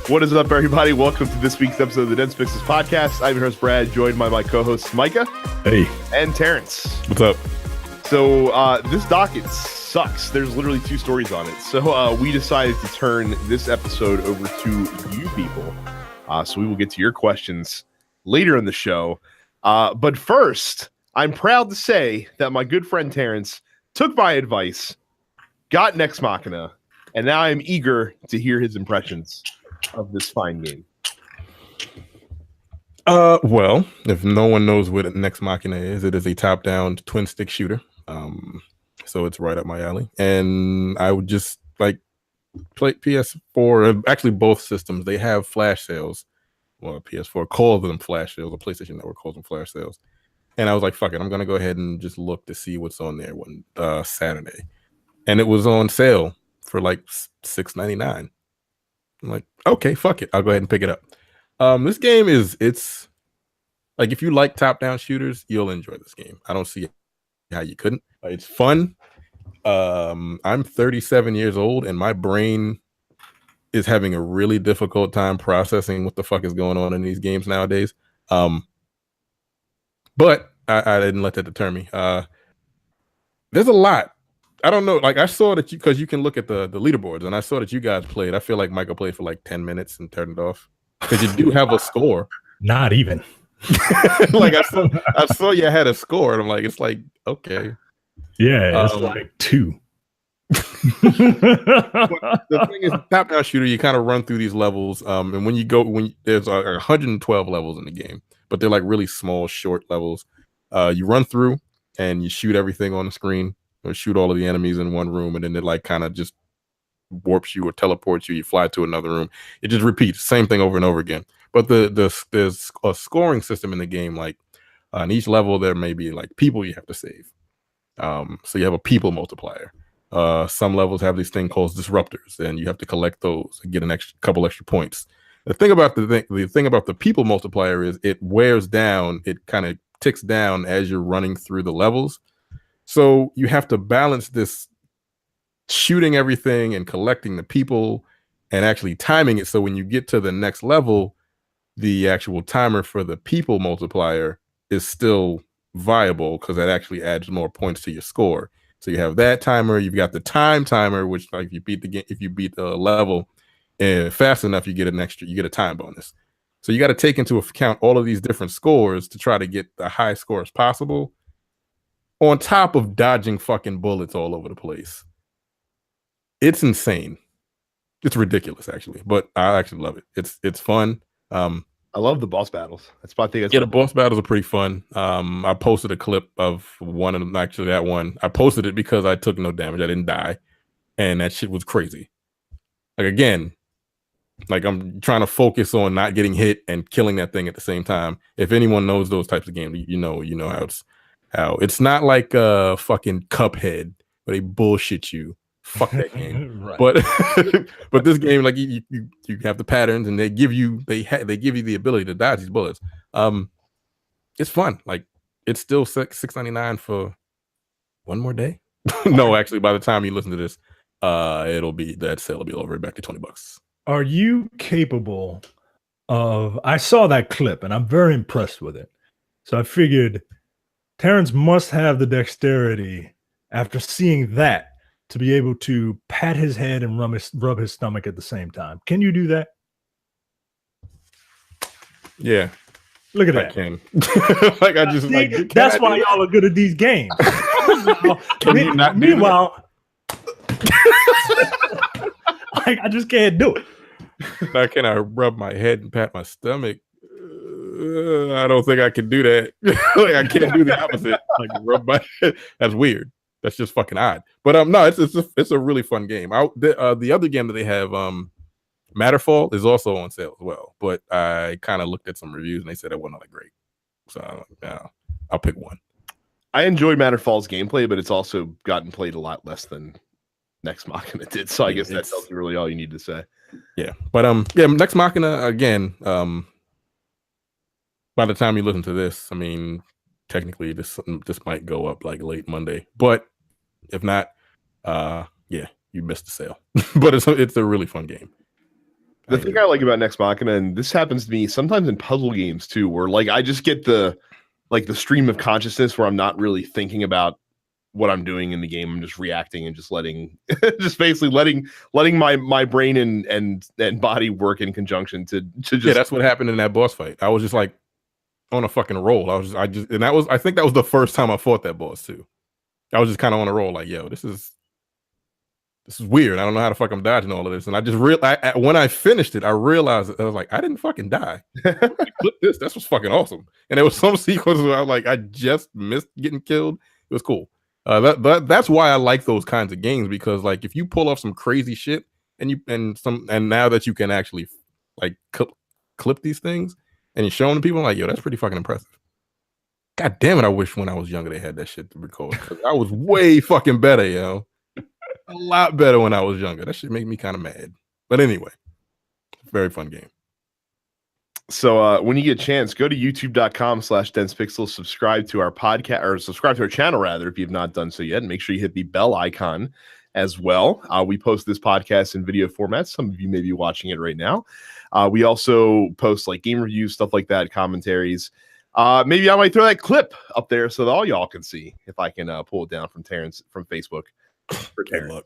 What is up, everybody? Welcome to this week's episode of the Dense Mixes podcast. I'm your host, Brad, joined by my co-hosts, Micah. Hey. And Terrence. What's up? So this docket sucks. There's literally 2 stories on it. So we decided to turn this episode over to you people. So we will get to your questions later in the show. But first, I'm proud to say that my good friend Terrence took my advice, got Nex Machina, and now I'm eager to hear his impressions of this fine game. Well, if no one knows what Nex Machina is, it is a top-down twin-stick shooter. So it's right up my alley. And I would just like play PS4, actually both systems, they have flash sales. Well, PS4 calls them flash sales, or PlayStation Network calls them flash sales. And I was like, fuck it, I'm gonna go ahead and just look to see what's on there one Saturday. And it was on sale for like $6.99. I'm like, okay, fuck it, I'll go ahead and pick it up. This game it's like, if you like top-down shooters, you'll enjoy this game. I don't see how you couldn't. It's fun. I'm 37 years old and my brain is having a really difficult time processing what the fuck is going on in these games nowadays. But I didn't let that deter me. There's a lot. I don't know. Like, I saw that because you can look at the leaderboards, and I saw that you guys played. I feel like Michael played for like 10 minutes and turned it off because you do have a score. Not even. Like, I saw you had a score, and I'm like, it's like, okay. Yeah, it's like 2. The thing is, top-down shooter, you kind of run through these levels, and when there's 112 levels in the game, but they're like really small, short levels. You run through and you shoot everything on the screen, or shoot all of the enemies in one room, and then it like kind of just warps you or teleports you. You fly to another room. It just repeats the same thing over and over again. But there's a scoring system in the game. Like on each level, there may be like people you have to save. So you have a people multiplier. Some levels have these thing called disruptors, and you have to collect those and get an couple extra points. The thing about the people multiplier is it wears down. It kind of ticks down as you're running through the levels. So you have to balance this shooting everything and collecting the people and actually timing it. So when you get to the next level, the actual timer for the people multiplier is still viable because that actually adds more points to your score. So you have that timer. You've got the time timer, which like if you beat the level fast enough, you get a time bonus. So you got to take into account all of these different scores to try to get the high scores possible, on top of dodging fucking bullets all over the place. It's insane. It's ridiculous, actually, but I actually love it. It's fun. I love the boss battles. The boss battles are pretty fun. I posted a clip of one, and actually that one, I posted it because I took no damage. I didn't die, and that shit was crazy. Like, again, like I'm trying to focus on not getting hit and killing that thing at the same time. If anyone knows those types of games, you know how it's not like fucking Cuphead where they bullshit you. Fuck that game. Right. But this game, like you have the patterns, and they give you the ability to dodge these bullets. It's fun. Like, it's still $6.99 for one more day. No, actually, by the time you listen to this, that sale will be over back to $20. Are you capable of? I saw that clip, and I'm very impressed with it. So I figured Terrence must have the dexterity after seeing that to be able to pat his head and rub his stomach at the same time. Can you do that? Yeah. Look at that. I can. Like, I just like. That's why y'all are good at these games. Meanwhile, like, I just can't do it. Now, can I rub my head and pat my stomach? I don't think I can do that. Like, I can't do the opposite. Like, rub my head. That's weird. That's just fucking odd. But no, it's a really fun game. The other game that they have, Matterfall, is also on sale as well. But I kind of looked at some reviews and they said it wasn't that great. So I'll pick one. I enjoy Matterfall's gameplay, but it's also gotten played a lot less than Nex Machina did. So I guess that tells you really all you need to say. Yeah, but Nex Machina again. By the time you listen to this, I mean, technically this might go up like late Monday, but if not, yeah, you missed the sale. But it's a really fun game. The thing I like about Nex Machina, and this happens to me sometimes in puzzle games too, where like I just get the stream of consciousness where I'm not really thinking about what I'm doing in the game. I'm just reacting and just just basically letting my brain and body work in conjunction to just. Yeah, that's what happened in that boss fight. I was just like on a fucking roll. I think that was the first time I fought that boss too. I was just kind of on a roll, like, yo, this is weird. I don't know how the fuck I'm dodging all of this. And I just when I finished it, I realized I was like, I didn't fucking die. Clip this. That's what's fucking awesome. And there was some sequences where I was like, I just missed getting killed. It was cool. That's why I like those kinds of games, because like if you pull off some crazy shit and now that you can actually like clip these things and you're showing people, like, yo, that's pretty fucking impressive. God damn it! I wish when I was younger they had that shit to record, because I was way fucking better, yo. A lot better when I was younger. That shit made me kind of mad. But anyway, very fun game. So when you get a chance, go to youtube.com/densepixels, subscribe to our podcast, or subscribe to our channel rather, if you've not done so yet, and make sure you hit the bell icon as well. We post this podcast in video format. Some of you may be watching it right now. We also post like game reviews, stuff like that, commentaries. Maybe I might throw that clip up there so that all y'all can see, if I can pull it down from Terrence from Facebook. For Terrence,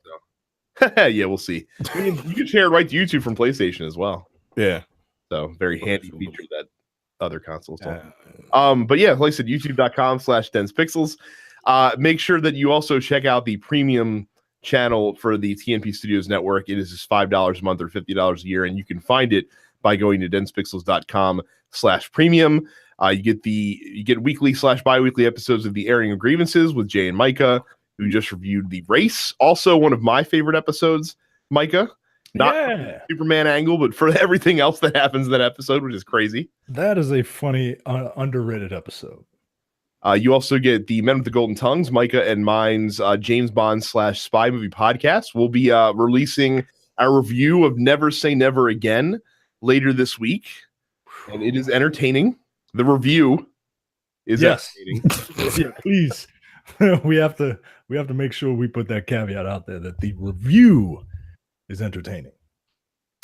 so. Yeah, we'll see. You can share it right to YouTube from PlayStation as well. Yeah. So very handy feature that other consoles don't. But yeah, like I said, youtube.com/densepixels. Make sure that you also check out the premium channel for the TNP Studios Network. It is just $5 a month or $50 a year, and you can find it by going to densepixels.com/premium. You get weekly/bi-weekly episodes of the Airing of Grievances with Jay and Micah, who just reviewed The Race. Also one of my favorite episodes, Micah. Not from the Superman angle, but for everything else that happens in that episode, which is crazy. That is a funny, underrated episode. You also get the Men with the Golden Tongues, Micah and mine's James Bond/spy movie podcast. We'll be releasing our review of Never Say Never Again later this week, and it is entertaining. The review is entertaining. Yeah, please. we have to make sure we put that caveat out there that the review is entertaining.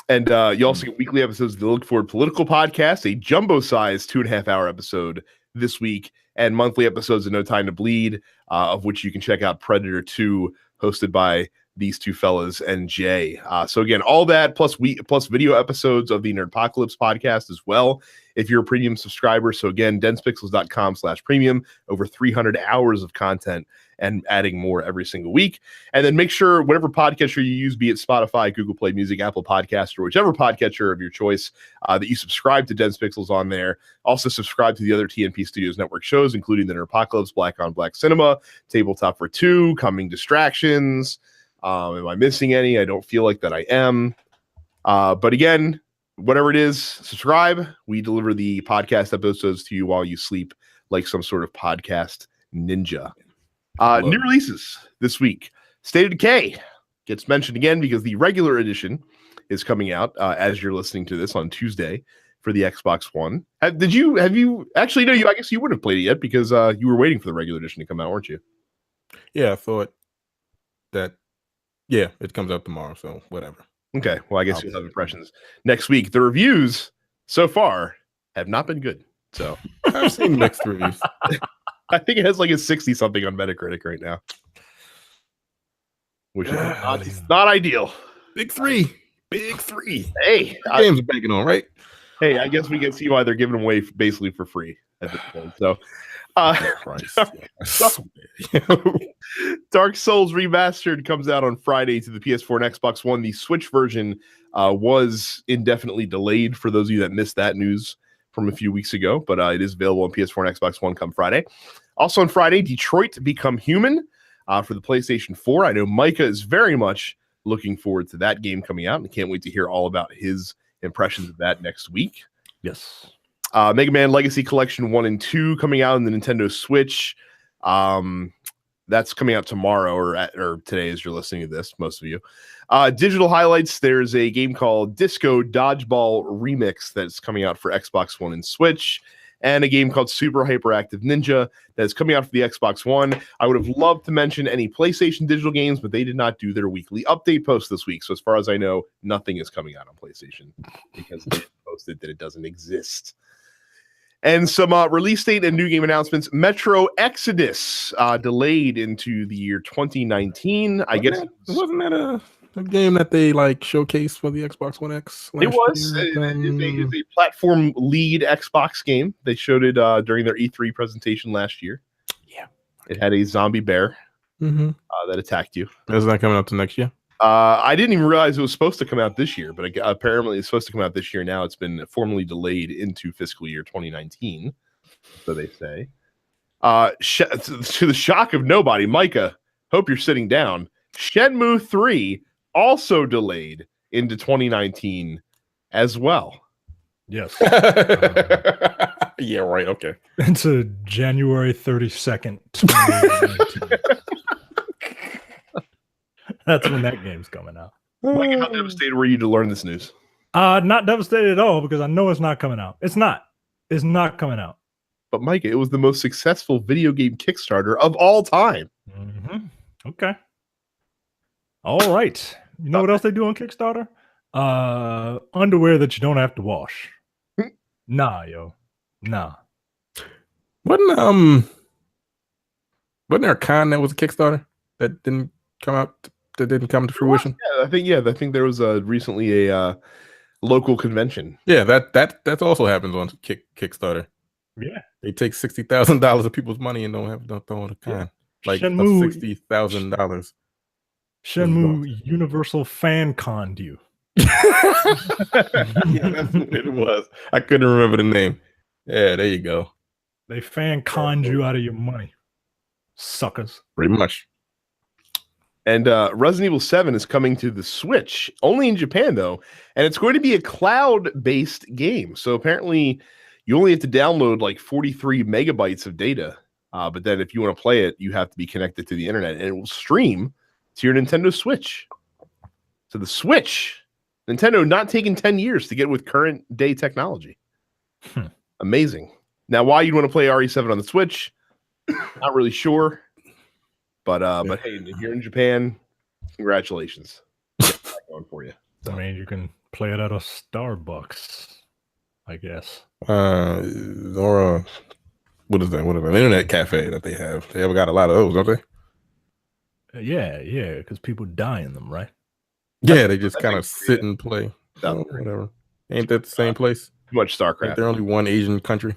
And you also get weekly episodes of the Look Forward Political Podcast, a jumbo-sized 2.5-hour episode this week, and monthly episodes of No Time to Bleed, of which you can check out Predator 2, hosted by these two fellas and Jay. So again, all that plus video episodes of the Nerdpocalypse podcast as well, if you're a premium subscriber. So again, densepixels.com/premium, over 300 hours of content and adding more every single week. And then make sure whatever podcatcher you use, be it Spotify, Google Play Music, Apple Podcast, or whichever podcatcher of your choice, that you subscribe to Dense Pixels on there. Also subscribe to the other TNP Studios Network shows, including the Nerdpocalypse, Black on Black Cinema, Tabletop for Two, Coming Distractions. Am I missing any? I don't feel like that I am. But again, whatever it is, subscribe. We deliver the podcast episodes to you while you sleep, like some sort of podcast ninja. New releases this week. State of Decay gets mentioned again because the regular edition is coming out as you're listening to this on Tuesday for the Xbox One. Have you actually? No, I guess you wouldn't have played it yet because you were waiting for the regular edition to come out, weren't you? Yeah, I thought that. Yeah, it comes out tomorrow, so whatever. Okay, well, I guess you'll have impressions next week. The reviews so far have not been good. So I've seen mixed reviews. I think it has like a 60-something on Metacritic right now, which is not ideal. Big three. Hey, games are banking on, right? Hey, I guess we can see why they're giving them away basically for free at this point. So, Dark Souls Remastered comes out on Friday to the PS4 and Xbox One. The Switch version was indefinitely delayed for those of you that missed that news from a few weeks ago, but it is available on PS4 and Xbox One come Friday. Also on Friday, Detroit Become Human for the PlayStation 4. I know Micah is very much looking forward to that game coming out and can't wait to hear all about his impressions of that next week. Yes. Mega Man Legacy Collection 1 and 2 coming out on the Nintendo Switch. That's coming out tomorrow or today as you're listening to this, most of you. Digital highlights, there's a game called Disco Dodgeball Remix that's coming out for Xbox One and Switch. and a game called Super Hyperactive Ninja that is coming out for the Xbox One. I would have loved to mention any PlayStation digital games, but they did not do their weekly update post this week. So as far as I know, nothing is coming out on PlayStation because they posted that it doesn't exist. And some release date and new game announcements. Metro Exodus delayed into the year 2019. Wasn't that a game that they like showcased for the Xbox One X? It was. It is a platform lead Xbox game. They showed it during their E3 presentation last year. Yeah. It had a zombie bear that attacked you. Isn't that coming out to next year? I didn't even realize it was supposed to come out this year, but apparently it's supposed to come out this year. Now it's been formally delayed into fiscal year 2019, so they say. To the shock of nobody, Micah, hope you're sitting down. Shenmue 3 also delayed into 2019 as well. Yes. Yeah, right. Okay. Into January 32nd, 2019. That's when that game's coming out. Mike, how devastated were you to learn this news? Not devastated at all because I know it's not coming out. It's not coming out. But Mike, it was the most successful video game Kickstarter of all time. Mm-hmm. Okay. All right. You know what else they do on Kickstarter? Underwear that you don't have to wash. Nah, yo. Nah. Wasn't there a con that was a Kickstarter that didn't come out? That didn't come to fruition. Yeah, I think there was recently a local convention. Yeah, that also happens on Kickstarter. Yeah, they take $60,000 of people's money and don't throw in a con. Yeah. Like $60,000. Shenmue Universal Fan Conned you. Yeah, that's what it was. I couldn't remember the name. Yeah, there you go. They fan conned you out of your money, suckers. Pretty much. And Resident Evil 7 is coming to the Switch, only in Japan, though. And it's going to be a cloud-based game. So apparently, you only have to download like 43 megabytes of data. But then if you want to play it, you have to be connected to the internet. And it will stream to your Nintendo Switch. So the Switch, Nintendo not taking 10 years to get with current-day technology. Amazing. Now, why you'd want to play RE7 on the Switch, not really sure. But hey, if you're in Japan, congratulations. Going for you. So. I mean, you can play it at a Starbucks, I guess. Or what is that? What is an internet cafe that they have? They have got a lot of those, don't they? Yeah, because people die in them, right? Yeah, they just kind of sit and play. Whatever. Ain't that the same place? Too much StarCraft. They're only one Asian country.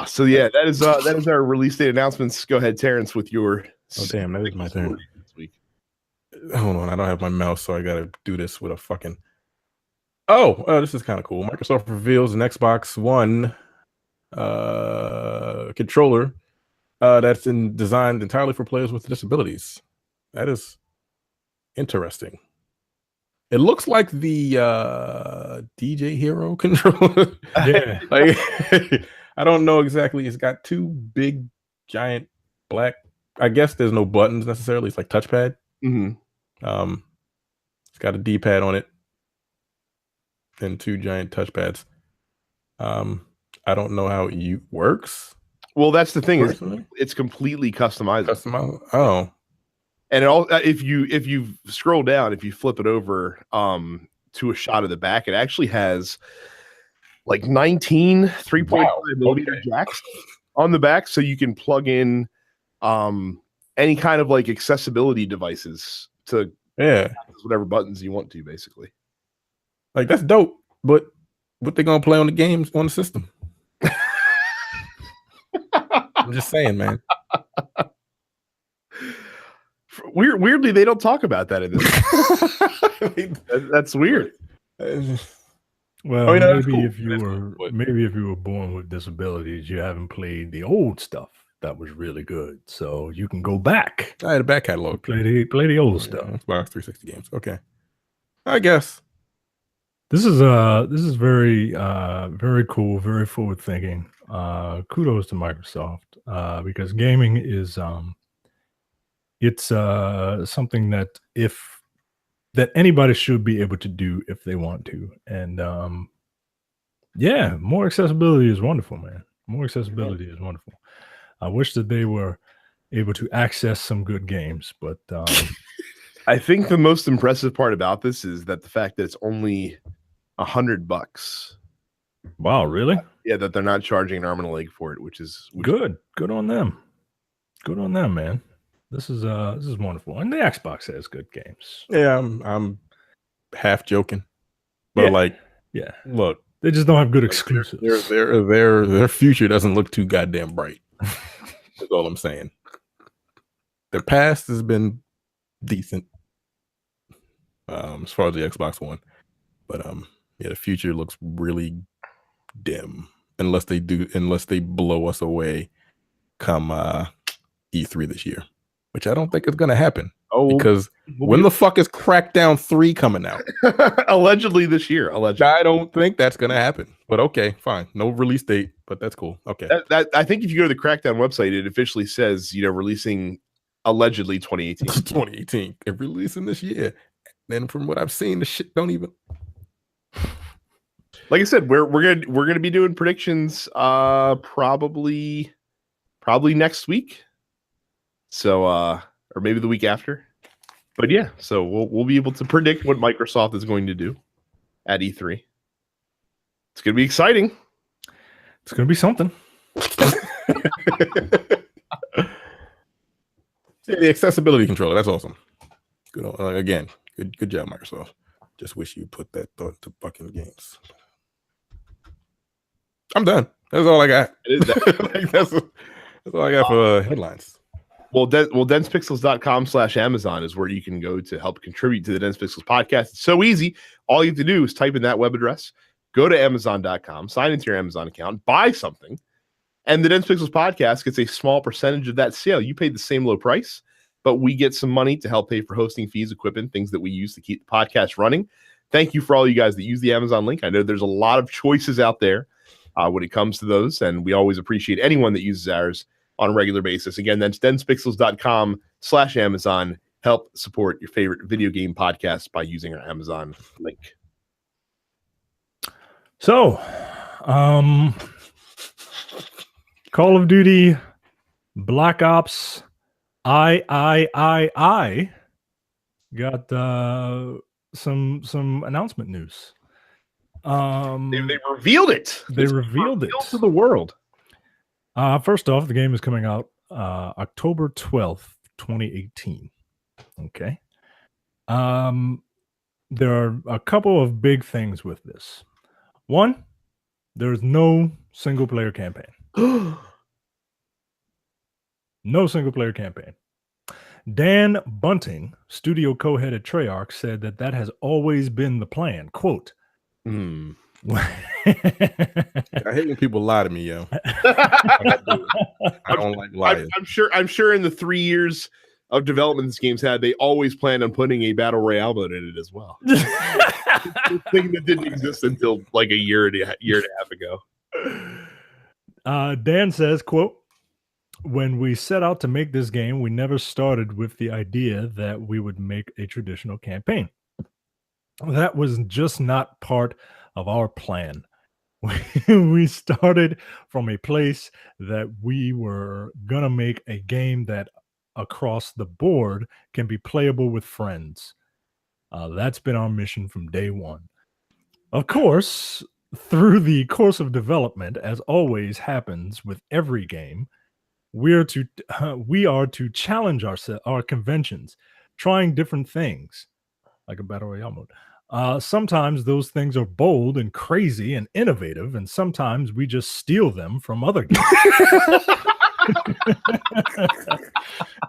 So yeah, that is our release date announcements. Go ahead, Terrence, with your. Oh damn, that is my turn. This week. Hold on, I don't have my mouse, so I gotta do this with a fucking. Oh, this is kind of cool. Microsoft reveals an Xbox One controller that's designed entirely for players with disabilities. That is interesting. It looks like the DJ Hero controller. Yeah. Like, I don't know exactly. It's got two big, giant black. I guess there's no buttons necessarily. It's like touchpad. Mm-hmm. It's got a D-pad on it and two giant touchpads. I don't know how it works. Well, that's the thing. It's completely customizable. Oh. And if you scroll down, if you flip it over to a shot of the back, it actually has like 19 3.5 millimeter jacks on the back, so you can plug in any kind of like accessibility devices to whatever buttons you want to, basically. Like, that's dope, but what they gonna play on the games on the system? I'm just saying, man. Weirdly, they don't talk about that in this. That's weird. Well, maybe if you were born with disabilities, you haven't played the old stuff that was really good, so you can go back. I had a back catalog. Play the old stuff. Xbox 360 games. Okay, I guess this is very very cool, very forward thinking. Kudos to Microsoft because gaming is it's something that anybody should be able to do if they want to, and Yeah, more accessibility is wonderful, man. More accessibility is wonderful. I wish that they were able to access some good games, but I think the most impressive part about this is that the fact that it's only $100. wow, really? Yeah, that they're not charging an arm and a leg for it, which is Good. Good on them. Good on them, man. This is wonderful. And the Xbox has good games. Yeah, I'm half joking, but Yeah. like, Yeah. look, They just don't have good like, exclusives. their future doesn't look too goddamn bright. That's all I'm saying. Their past has been decent, as far as the Xbox One, but yeah, the future looks really dim unless they blow us away come E3 this year, which I don't think is going to happen. Because when the fuck is Crackdown 3 coming out? Allegedly this year. Allegedly, I don't think that's going to happen. But okay, fine. No release date, but that's cool. Okay. That I think if you go to the Crackdown website, it officially says, releasing allegedly 2018. 2018 and releasing this year. And from what I've seen, the shit don't even. Like I said, we're gonna be doing predictions probably next week. So or maybe the week after. But yeah, so we'll be able to predict what Microsoft is going to do at E3. It's gonna be exciting. It's gonna be something. The accessibility controller, that's awesome. Good again, good job, Microsoft. Just wish you put that thought to fucking games. I'm done. That's all I got. That's all I got for headlines. Well, densepixels.com/Amazon is where you can go to help contribute to the Dense Pixels podcast. It's so easy. All you have to do is type in that web address, go to Amazon.com, sign into your Amazon account, buy something, and the Dense Pixels podcast gets a small percentage of that sale. You paid the same low price, but we get some money to help pay for hosting fees, equipment, things that we use to keep the podcast running. Thank you for all you guys that use the Amazon link. I know there's a lot of choices out there when it comes to those, and we always appreciate anyone that uses ours on a regular basis. Again, that's densepixels.com/Amazon. Help support your favorite video game podcast by using our Amazon link. So, Call of Duty Black Ops III got some announcement news. They revealed it. They revealed it to the world. First off, the game is coming out October 12th, 2018. Okay. There are a couple of big things with this. One, there's no single player campaign. No single player campaign. Dan Bunting, studio co-head at Treyarch, said that has always been the plan. Quote, I hate when people lie to me, yo. I don't like liars. I'm sure in the 3 years of development this game's had, they always planned on putting a Battle Royale mode in it as well. Thing that didn't exist until like a year and a half ago. Dan says, quote, when we set out to make this game, we never started with the idea that we would make a traditional campaign. That was just not part of our plan. We started from a place that we were going to make a game that across the board can be playable with friends. That's been our mission from day one. Of course, through the course of development, as always happens with every game, we are to challenge our conventions, trying different things, like a Battle Royale mode. Sometimes those things are bold and crazy and innovative, and sometimes we just steal them from other games.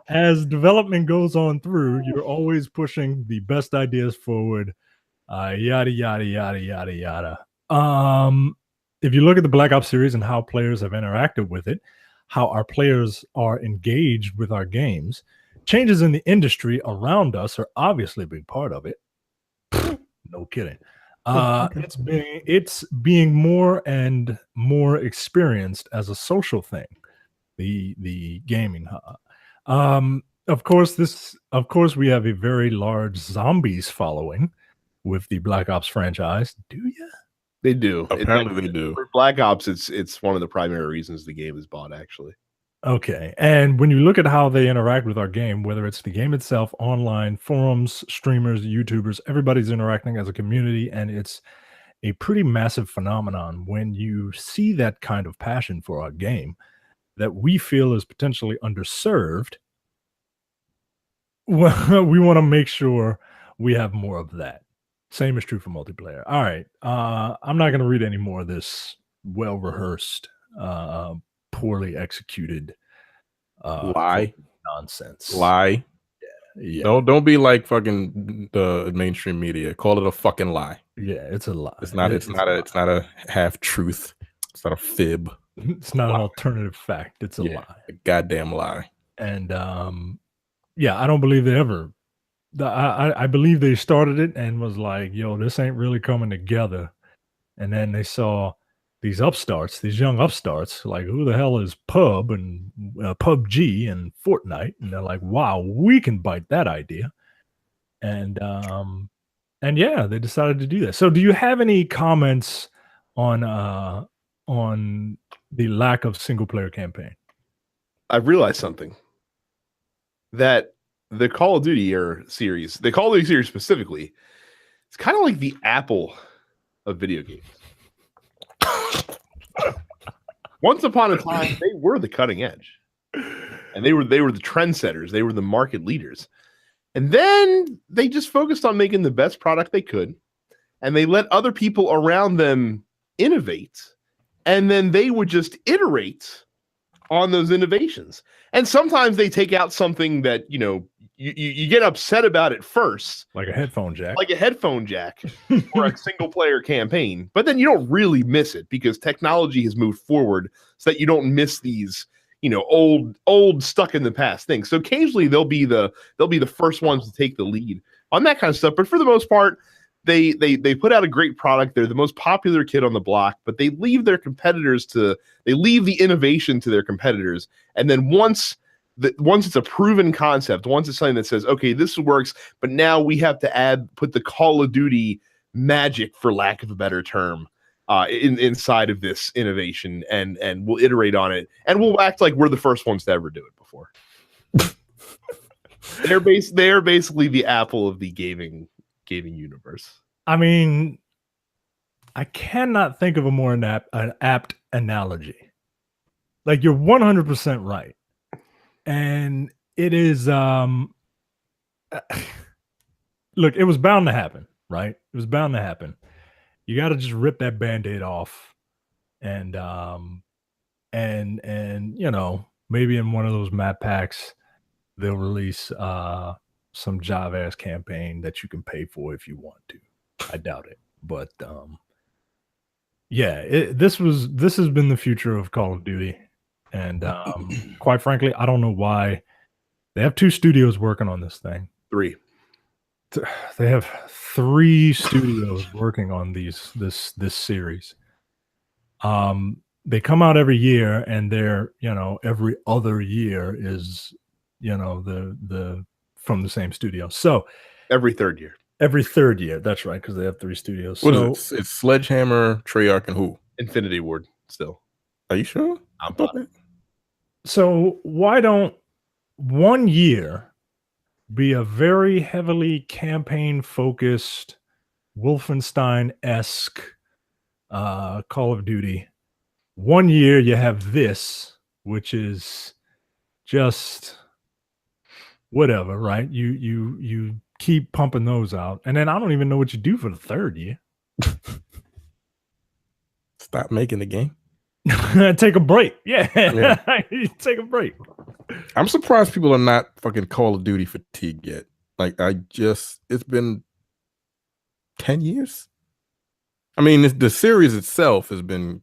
As development goes on through, you're always pushing the best ideas forward. Yada, yada, yada, yada, yada. If you look at the Black Ops series and how players have interacted with it, how our players are engaged with our games, changes in the industry around us are obviously a big part of it. No kidding. It's being more and more experienced as a social thing. The gaming. Of course, we have a very large zombies following with the Black Ops franchise. Do you? They do. Apparently, they do. For Black Ops, it's one of the primary reasons the game is bought, actually. Okay. And when you look at how they interact with our game, whether it's the game itself, online, forums, streamers, YouTubers, everybody's interacting as a community, and it's a pretty massive phenomenon when you see that kind of passion for our game that we feel is potentially underserved. Well, we want to make sure we have more of that. Same is true for multiplayer. All right. I'm not going to read any more of this well rehearsed, poorly executed Lie. nonsense. Lie. Yeah. Don't be like fucking the mainstream media. Call it a fucking lie. Yeah, it's a lie. It's not a half truth. It's not a fib. It's not an alternative fact. It's a lie. A goddamn lie. And yeah, I don't believe they ever. I believe they started it and was like, yo, this ain't really coming together. And then they saw these upstarts, these young upstarts, like, who the hell is Pub and PUBG and Fortnite? And they're like, wow, we can bite that idea. And yeah, they decided to do that. So do you have any comments on the lack of single player campaign? I've realized something. That the Call of Duty series, the Call of Duty series specifically, it's kind of like the Apple of video games. Once upon a time, they were the cutting edge, and they were the trendsetters. They were the market leaders, and then they just focused on making the best product they could, and they let other people around them innovate, and then they would just iterate on those innovations. And sometimes they take out something that, you get upset about it first. Like a headphone jack. Or a single player campaign. But then you don't really miss it because technology has moved forward so that you don't miss these, old stuck in the past things. So occasionally they'll be the first ones to take the lead on that kind of stuff. But for the most part, they put out a great product. They're the most popular kid on the block, but they leave the innovation to their competitors. And then once it's a proven concept, once it's something that says, okay, this works, but now we have to put the Call of Duty magic, for lack of a better term, inside of this innovation, and we'll iterate on it, and we'll act like we're the first ones to ever do it before. They're basically the Apple of the gaming universe. I mean, I cannot think of a more apt analogy. Like, you're 100% right. And it is look, it was bound to happen, right? It was bound to happen. You got to just rip that Band-Aid off and maybe in one of those map packs they'll release some job-ass campaign that you can pay for if you want to. I doubt it, but yeah, this has been the future of Call of Duty, and quite frankly, I don't know why. They have 2 studios working on this thing. 3. They have 3 studios working on this series. They come out every year, and they're every other year is the from the same studio. So every third year. Every third year, that's right, because they have 3 studios. What is it? It's Sledgehammer, Treyarch, and who? Infinity Ward still. Are you sure? I'm not. So why don't 1 year be a very heavily campaign-focused, Wolfenstein-esque Call of Duty? 1 year you have this, which is just whatever, right? You keep pumping those out, and then I don't even know what you do for the 3rd year. Stop making the game. Take a break. Yeah. Take a break. I'm surprised people are not fucking Call of Duty fatigued yet. Like, it's been 10 years. I mean, the series itself has been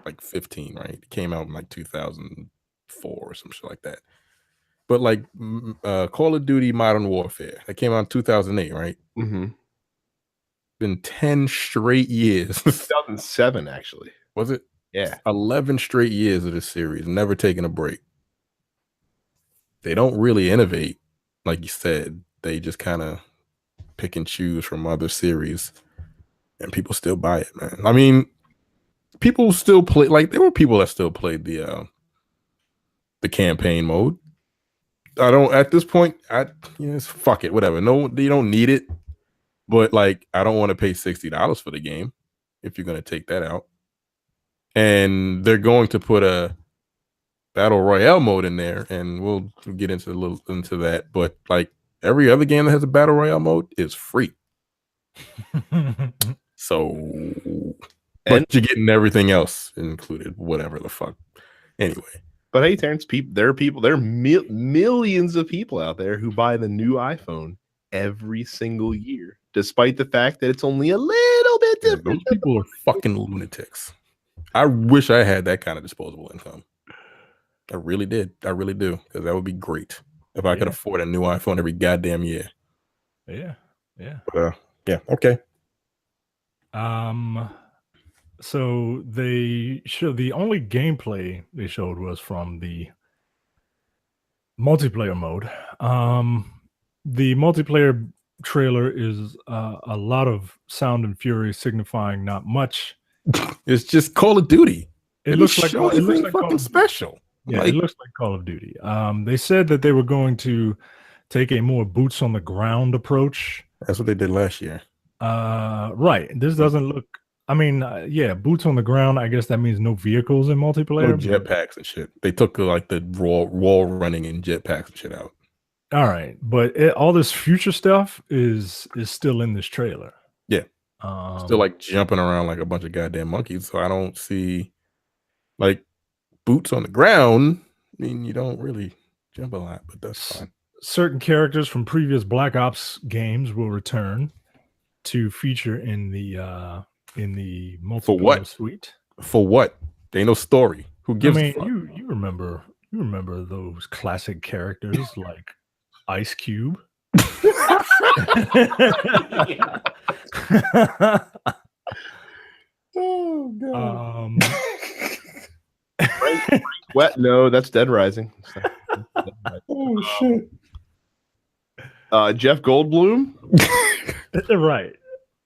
like 15, right? It came out in like 2004 or some shit like that. But like Call of Duty Modern Warfare, that came out in 2008, right? Mm-hmm. Been 10 straight years. 2007, actually. Was it? Yeah. 11 straight years of this series, never taking a break. They don't really innovate, like you said. They just kind of pick and choose from other series. and people still buy it, man. I mean, people still play. Like there were people that still played the campaign mode. I don't at this point. Fuck it, whatever. No, you don't need it. But like, I don't want to pay $60 for the game if you're going to take that out. And they're going to put a Battle Royale mode in there, and we'll get into that. But like every other game that has a Battle Royale mode is free. So, but you're getting everything else included, whatever the fuck. Anyway. But hey, Terrence, there are millions of people out there who buy the new iPhone every single year, despite the fact that it's only a little bit different. Those people are fucking lunatics. I wish I had that kind of disposable income. I really did. I really do, because that would be great if I could afford a new iPhone every goddamn year. Yeah. Yeah. Okay. So they showed the only gameplay they showed was from the multiplayer mode. The multiplayer trailer is a lot of sound and fury, signifying not much. It's just Call of Duty. It looks like fucking special. Yeah, it looks like Call of Duty. They said that they were going to take a more boots on the ground approach. That's what they did last year. Right. This doesn't look. I mean, boots on the ground. I guess that means no vehicles in multiplayer. No jetpacks and shit. They took like the wall running and jetpacks and shit out. All right, but all this future stuff is still in this trailer. Yeah, still like jumping around like a bunch of goddamn monkeys. So I don't see like boots on the ground. I mean, you don't really jump a lot, but that's fine. Certain characters from previous Black Ops games will return to feature in the multiplayer suite. For what? There ain't no story. Who gives a fuck? You remember those classic characters like Ice Cube. Oh god. Frank Wet? No, that's Dead Rising. Oh shit. Jeff Goldblum. Right.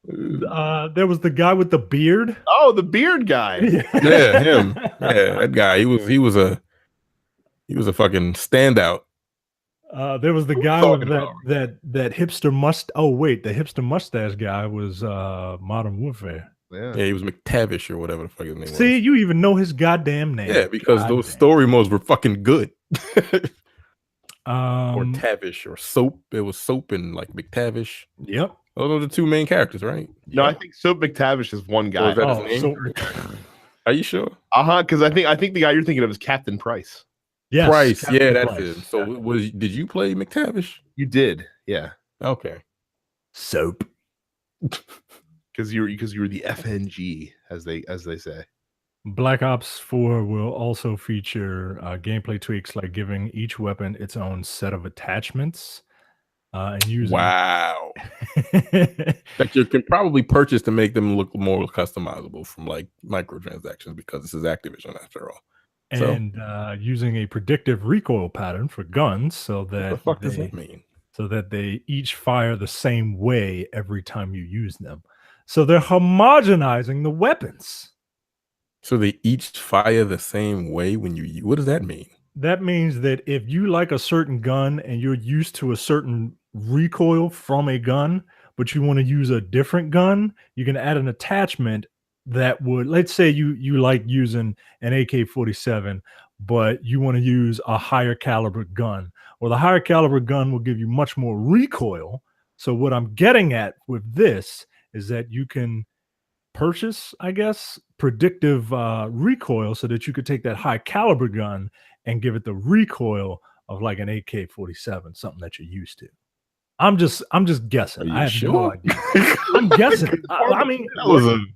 There was the guy with the beard. Oh, the beard guy. Yeah, him. Yeah, that guy. He was a fucking standout. There was the guy with that hipster must. Oh wait, the hipster mustache guy was Modern Warfare. Yeah, he was McTavish or whatever the fuck his name was. See, you even know his goddamn name. Yeah, because those story modes were fucking good. Or Tavish or Soap. It was Soap and like McTavish. Yep. Those are the two main characters, right? No, I think Soap McTavish is one guy. Is that his name? Are you sure? Because I think the guy you're thinking of is Captain Price. Yes, Price. Captain yeah, that's Price. it. So did you play McTavish? You did, yeah. Okay. Soap. Because you were the FNG, as they say. Black Ops 4 will also feature gameplay tweaks like giving each weapon its own set of attachments. And using that you can probably purchase to make them look more customizable from like microtransactions, because this is Activision after all. And using a predictive recoil pattern for guns, so that what the fuck does that mean? So that they each fire the same way every time you use them. So they're homogenizing the weapons. So they each fire the same way when you. What does that mean? That means that if you like a certain gun and you're used to a certain recoil from a gun, but you want to use a different gun, you can add an attachment that would, let's say you like using an AK-47, but you want to use a higher caliber gun. Well, the higher caliber gun will give you much more recoil. So what I'm getting at with this is that you can purchase, I guess, predictive recoil, so that you could take that high caliber gun and give it the recoil of like an AK-47, something that you're used to. I'm just guessing. I have no idea. I'm guessing. I mean,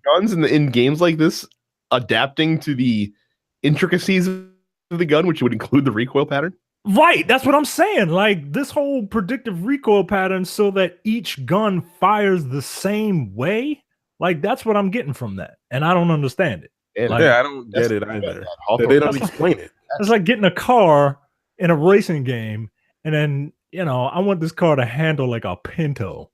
guns in games like this adapting to the intricacies of the gun, which would include the recoil pattern. Right, that's what I'm saying. Like this whole predictive recoil pattern, so that each gun fires the same way. Like that's what I'm getting from that, and I don't understand it. I don't get it either. They don't explain it. It's like getting a car in a racing game, and then I want this car to handle like a Pinto.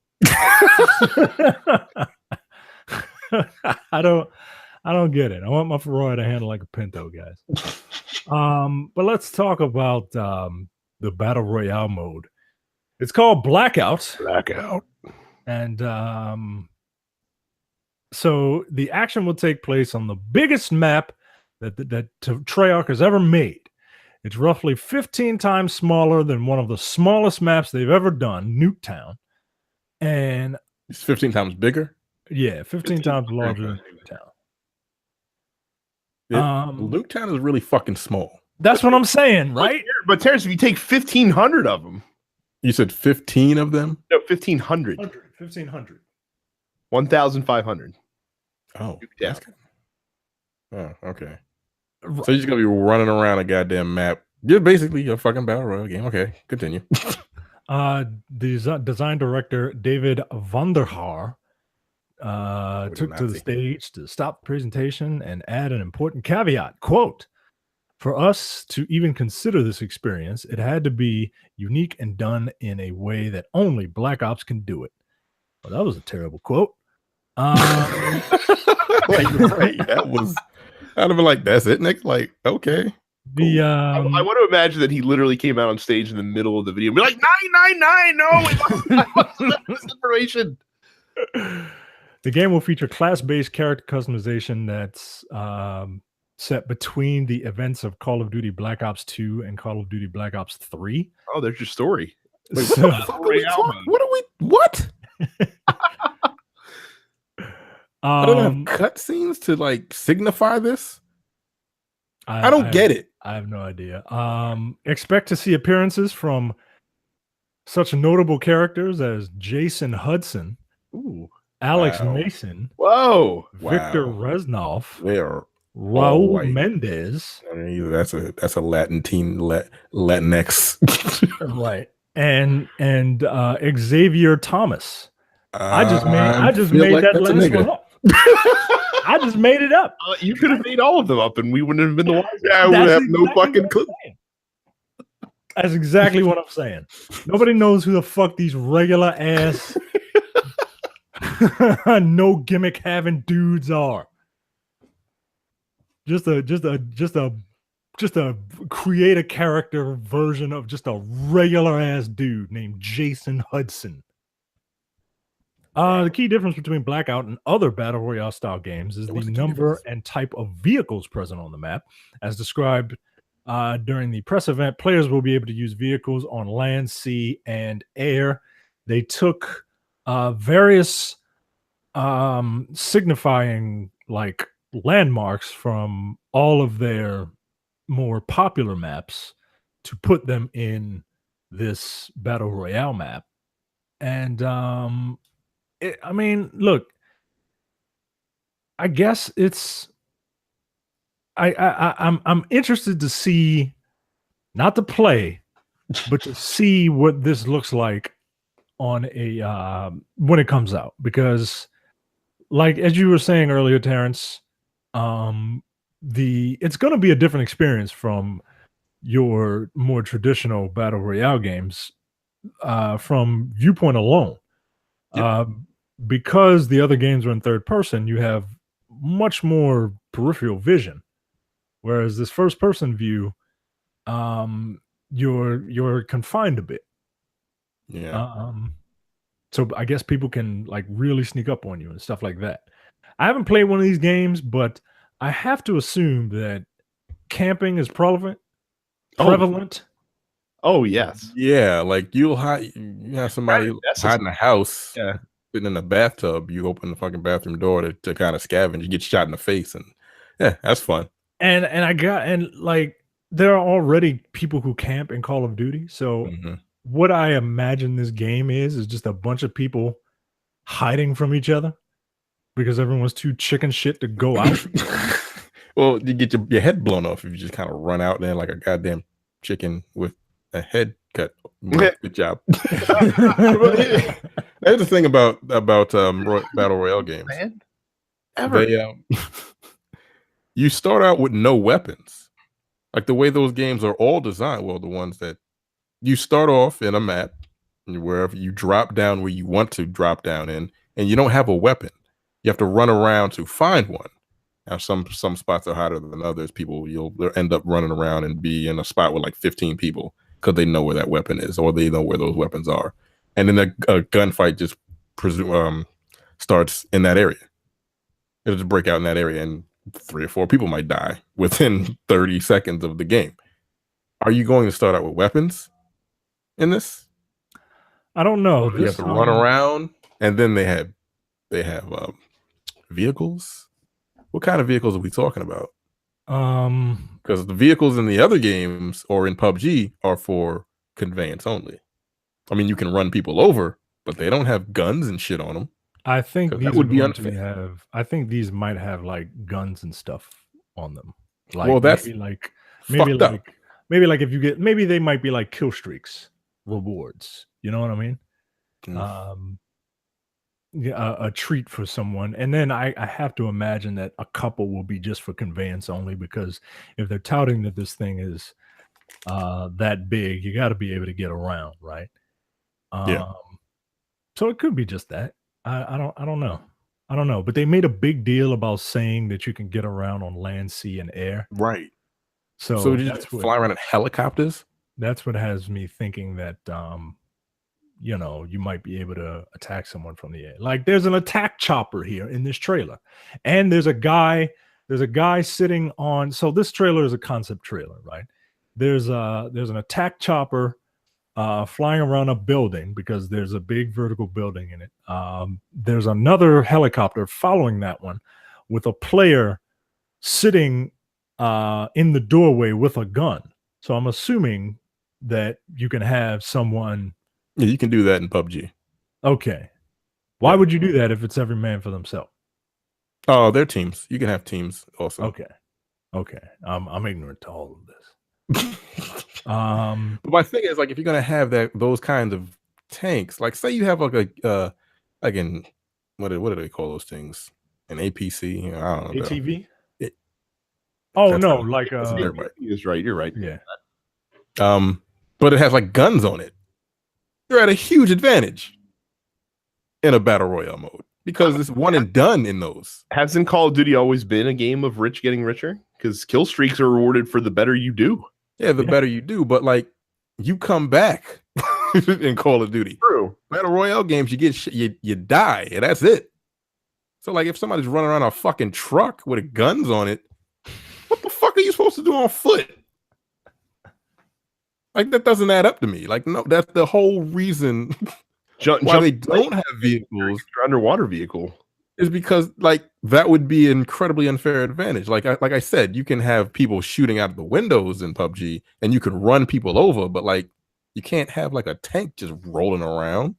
I don't get it. I want my Ferrari to handle like a Pinto, guys. But let's talk about the Battle Royale mode. It's called Blackout. Blackout. And so the action will take place on the biggest map that Treyarch has ever made. It's roughly 15 times smaller than one of the smallest maps they've ever done, Nuketown. And it's 15 times bigger? Yeah, 15 times larger than Nuketown. Nuketown is really fucking small. That's what I'm saying, right? But Terrence, if you take 1,500 of them. You said 15 of them? No, 1,500. 1,500. 1,500. Oh, yeah. Oh, okay. So you're just gonna be running around a goddamn map. You're basically a fucking battle royale game. Okay, continue. Design director David Vonderhaar took to the stage to stop the presentation and add an important caveat. Quote, "For us to even consider this experience, it had to be unique and done in a way that only Black Ops can do it." Well, that was a terrible quote. Right, that was. I'd have been like, "That's it, Nick." Like, okay. The I want to imagine that he literally came out on stage in the middle of the video and be like, 999, no, I want this information. The game will feature class-based character customization that's set between the events of Call of Duty Black Ops 2 and Call of Duty Black Ops 3. Oh, there's your story. Wait, what are we? What? I don't have cutscenes to like signify this. I don't get it. I have no idea. Expect to see appearances from such notable characters as Jason Hudson, Alex Mason, Victor Reznov, Raul Mendez. I mean, that's a Latin teen Latinx, right? And Xavier Thomas. I just made that last one up. I just made it up. You could have made all of them up, and we wouldn't have been the ones. I would have no fucking clue. That's exactly what I'm saying. Nobody knows who the fuck these regular ass, no gimmick having dudes are. Just a create a character version of just a regular ass dude named Jason Hudson. The key difference between Blackout and other Battle Royale style games is the number and type of vehicles present on the map. As described during the press event, players will be able to use vehicles on land, sea, and air. They took various signifying like landmarks from all of their more popular maps to put them in this Battle Royale map. And I mean, look, I guess it's I'm interested to see, not to play, but to see what this looks like on a when it comes out, because like as you were saying earlier, Terrence, it's going to be a different experience from your more traditional Battle Royale games from viewpoint alone. Because the other games are in third person, you have much more peripheral vision, whereas this first person view, you're confined a bit. So I guess people can like really sneak up on you and stuff like that. I haven't played one of these games, but I have to assume that camping is prevalent. Oh yes, yeah. Like you have somebody hide in the house, sitting in the bathtub. You open the fucking bathroom door to kind of scavenge. You get shot in the face, and yeah, that's fun. And like there are already people who camp in Call of Duty. So what I imagine this game is just a bunch of people hiding from each other because everyone's too chicken shit to go out. Well, you get your head blown off if you just kind of run out there like a goddamn chicken with a head cut. Good job. That's the thing about Battle Royale games. You start out with no weapons. Like the way those games are all designed. Well, the ones that you start off in a map, wherever you drop down where you want to drop down in, and you don't have a weapon. You have to run around to find one. Now, some spots are hotter than others. You'll end up running around and be in a spot with like 15 people because they know where that weapon is or they know where those weapons are. And then a gunfight just starts in that area. It'll just break out in that area, and 3 or 4 people might die within 30 seconds of the game. Are you going to start out with weapons in this? I don't know. You have to run around, and then they have vehicles. What kind of vehicles are we talking about? Because the vehicles in the other games or in PUBG are for conveyance only. I mean, you can run people over, but they don't have guns and shit on them. I think these would be unfair. I think these might have like guns and stuff on them. Like, well, that's maybe like if you get, maybe they might be like kill streaks rewards. You know what I mean? A treat for someone. And then I have to imagine that a couple will be just for conveyance only, because if they're touting that this thing is that big, you got to be able to get around, right? So it could be just that. I don't know. But they made a big deal about saying that you can get around on land, sea, and air. Right. So you just fly around in helicopters? That's what has me thinking that you might be able to attack someone from the air. Like, there's an attack chopper here in this trailer, and there's a guy sitting on. So this trailer is a concept trailer, right? There's an attack chopper flying around a building because there's a big vertical building in it. There's another helicopter following that one with a player sitting in the doorway with a gun. So I'm assuming that you can have someone. Yeah, you can do that in PUBG. Okay. Why would you do that if it's every man for themselves? Oh, they're teams. You can have teams also. Okay. I'm ignorant to all of this. But my thing is, like, if you're gonna have those kinds of tanks, like say you have like what do they call those things? An APC? I don't know. ATV? Like is right. You're right. Yeah. But it has like guns on it. You're at a huge advantage in a battle royale mode because it's one and done in those. Hasn't Call of Duty always been a game of rich getting richer? Because kill streaks are rewarded for the better you do. Yeah, the better you do, but like you come back in Call of Duty. True. Battle Royale games, you get you die, and that's it. So like if somebody's running around a fucking truck with guns on it, what the fuck are you supposed to do on foot? Like, that doesn't add up to me. Like, no, that's the whole reason why they don't have vehicles. Underwater vehicle is because like that would be an incredibly unfair advantage. Like I said, you can have people shooting out of the windows in PUBG, and you can run people over, but like you can't have like a tank just rolling around.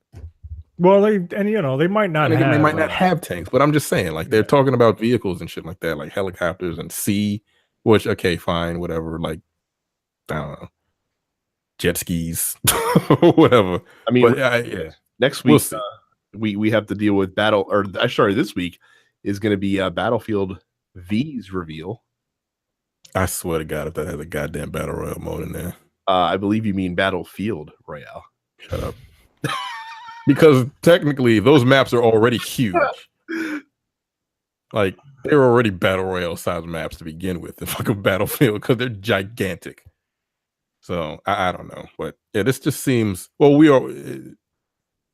Well, they might not. They might not have tanks, but I'm just saying, like they're talking about vehicles and shit like that, like helicopters and sea. Which okay, fine, whatever. Like I don't know. Jet skis, whatever. I mean, next week we have to deal with this week is going to be Battlefield V's reveal. I swear to God, if that has a goddamn battle royale mode in there, I believe you mean Battlefield Royale. Shut up. Because technically, those maps are already huge. Like they're already battle royale size maps to begin with. The fucking Battlefield, because they're gigantic. So I don't know, but yeah, this just seems. Well, we are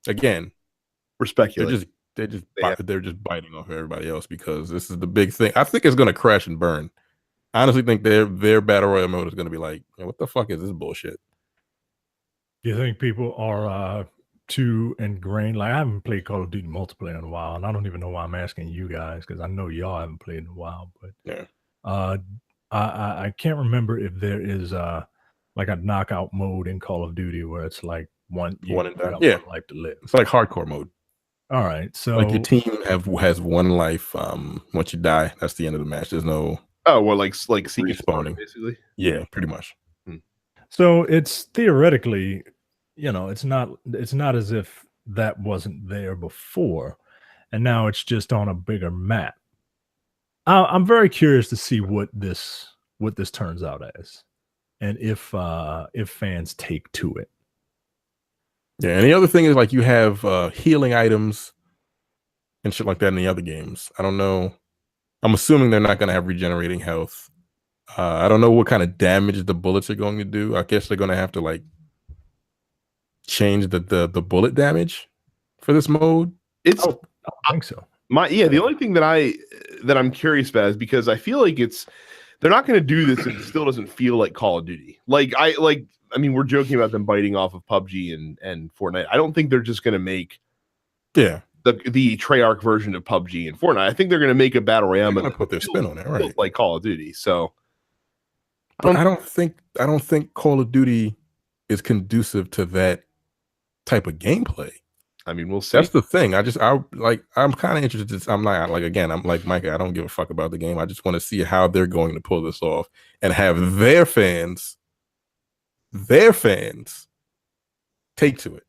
again. We're speculating. They're just biting off everybody else because this is the big thing. I think it's going to crash and burn. I honestly think their battle royale mode is going to be like, what the fuck is this bullshit? You think people are too ingrained? Like I haven't played Call of Duty multiplayer in a while, and I don't even know why I'm asking you guys because I know y'all haven't played in a while. But yeah, I can't remember if there is like a knockout mode in Call of Duty where it's like one and done. Yeah, life to live. It's like hardcore mode. All right, so like your team has one life. Once you die, that's the end of the match. There's no like respawning basically. Yeah, pretty much. So it's theoretically, it's not as if that wasn't there before, and now it's just on a bigger map. I'm very curious to see what this turns out as. And if fans take to it. Yeah, and the other thing is like you have healing items and shit like that in the other games. I don't know. I'm assuming they're not going to have regenerating health. I don't know what kind of damage the bullets are going to do. I guess they're going to have to like change the bullet damage for this mode. I don't think so. The only thing that I'm curious about is because I feel like they're not going to do this and it still doesn't feel like Call of Duty. I mean, we're joking about them biting off of PUBG and Fortnite. I don't think they're just going to make the Treyarch version of PUBG and Fortnite. I think they're going to make a battle royale and put their spin on it, right? Like Call of Duty. So I don't think Call of Duty is conducive to that type of gameplay. I mean, we'll see. That's the thing. I'm kind of interested. I'm like Micah. I don't give a fuck about the game. I just want to see how they're going to pull this off and have their fans take to it.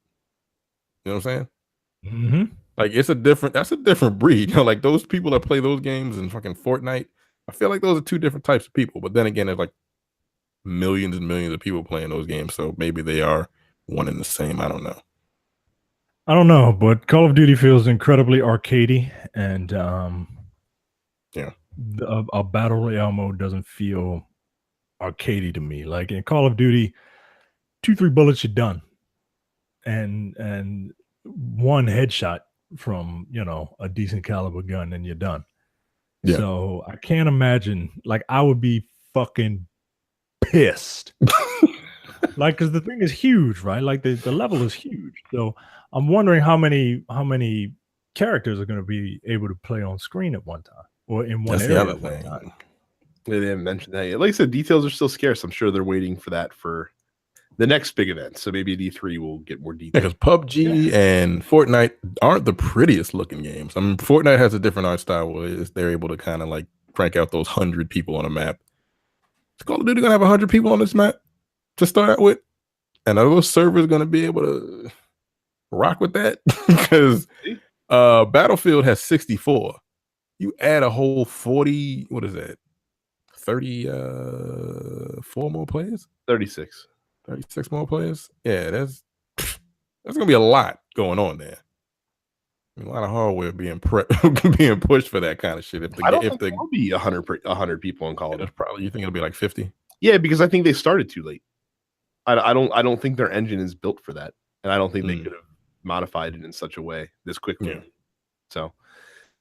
You know what I'm saying? Mm-hmm. Like that's a different breed. You know, like those people that play those games and fucking Fortnite. I feel like those are two different types of people. But then again, there's like millions and millions of people playing those games, so maybe they are one and the same. I don't know, but Call of Duty feels incredibly arcadey, and a battle royale mode doesn't feel arcadey to me. Like in Call of Duty, 2-3 bullets, you're done, and one headshot from a decent caliber gun, and you're done. Yeah. So I can't imagine. Like I would be fucking pissed. Like, because the thing is huge, right? Like the level is huge. So I'm wondering how many characters are going to be able to play on screen at one time or in one area at one time. They haven't mentioned that yet. Like I said, details are still scarce. I'm sure they're waiting for that for the next big event. So maybe at E3 we'll get more details. Because PUBG and Fortnite aren't the prettiest looking games. I mean, Fortnite has a different art style where they're able to kind of like crank out those 100 people on a map. Is Call of Duty gonna have 100 people on this map to start out with? And are those servers gonna be able to rock with that? Because Battlefield has 64. You add a whole 40, what is that? 34 more players? 36 more players? Yeah, that's gonna be a lot going on there. I mean, a lot of hardware being pushed for that kind of shit. I don't think there'll be 100 people in Call of Duty. Probably, you think it'll be like 50? Yeah, because I think they started too late. I don't think their engine is built for that, and I don't think they could have modified it in such a way this quickly. Yeah. So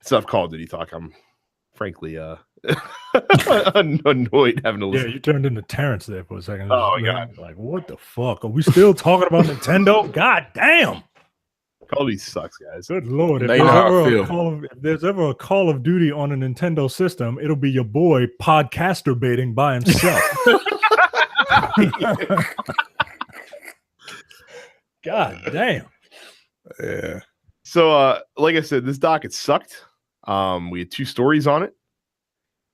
it's enough Call of Duty talk. I'm frankly annoyed having to listen. Yeah, you turned into Terrence there for a second. Oh my god! Like, what the fuck? Are we still talking about Nintendo? God damn! Call of Duty sucks, guys. Good lord! If there's ever a Call of Duty on a Nintendo system, it'll be your boy podcaster baiting by himself. God damn. Yeah. So like I said, this docket sucked. We had 2 stories on it.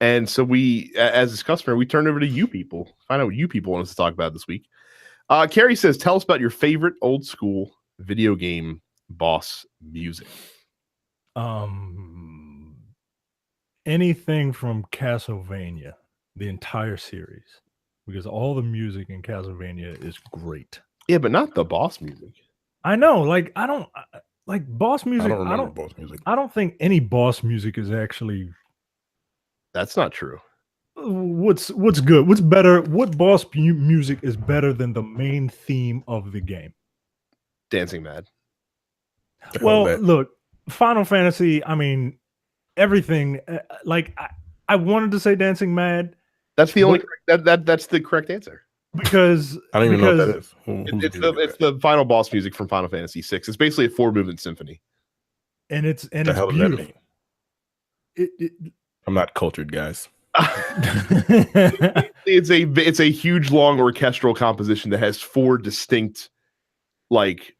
And so we, as is customary, we turned over to you people. Find out what you people want us to talk about this week. Carrie says, tell us about your favorite old school video game boss music. Anything from Castlevania, the entire series. Because all the music in Castlevania is great. Yeah, but not the boss music. I know, like I don't like boss music. I don't remember boss music. I don't think any boss music is actually. That's not true. What's good? What's better? What boss music is better than the main theme of the game? Dancing Mad. Well, look, Final Fantasy. I mean, everything. Like I wanted to say Dancing Mad. That's the only that's the correct answer. Because I don't even know what that is. It's the final boss music from Final Fantasy VI. It's basically a 4-movement symphony, and it's beautiful. Does that mean? I'm not cultured, guys. It's a huge, long orchestral composition that has 4 distinct like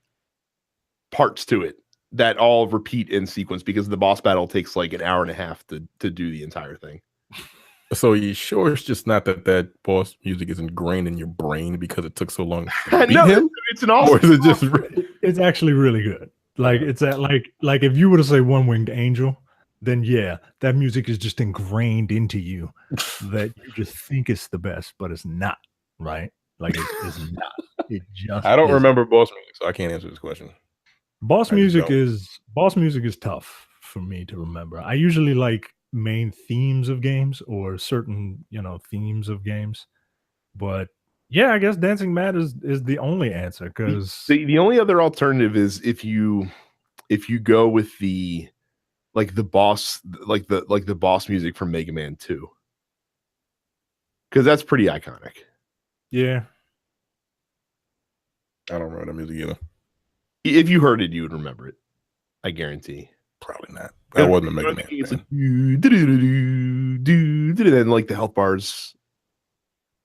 parts to it that all repeat in sequence because the boss battle takes like an hour and a half to do the entire thing. So you sure it's just not that boss music is ingrained in your brain because it took so long to beat him? It's an awesome. Or is it just? It's actually really good. Like it's like if you were to say One Winged Angel, then yeah, that music is just ingrained into you that you just think it's the best, but it's not. Right? Like it's not. It just. I don't remember boss music, so I can't answer this question. Boss music is tough for me to remember. I usually like main themes of games or certain, themes of games. But yeah, I guess Dancing Mad is the only answer because The only other alternative is if you go with the boss the boss music from Mega Man 2. Because that's pretty iconic. yeah. I don't remember the music either. If you heard it, you would remember it. I guarantee. Probably not. I wasn't a Mega Man It's fan. like and like the health bars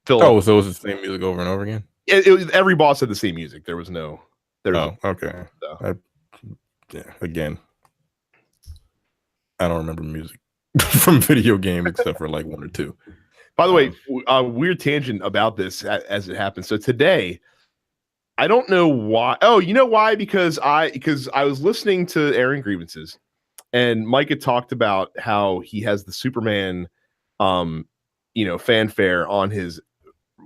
fill Oh, up. so it was the same music over and over again? It was, every boss had the same music. There was no. Okay. So. Again, I don't remember music from video game except for like one or two. By the way, weird tangent about this as it happens. So today, I don't know why. Oh, you know why? Because I was listening to Airing Grievances, and Mike had talked about how he has the Superman, fanfare on his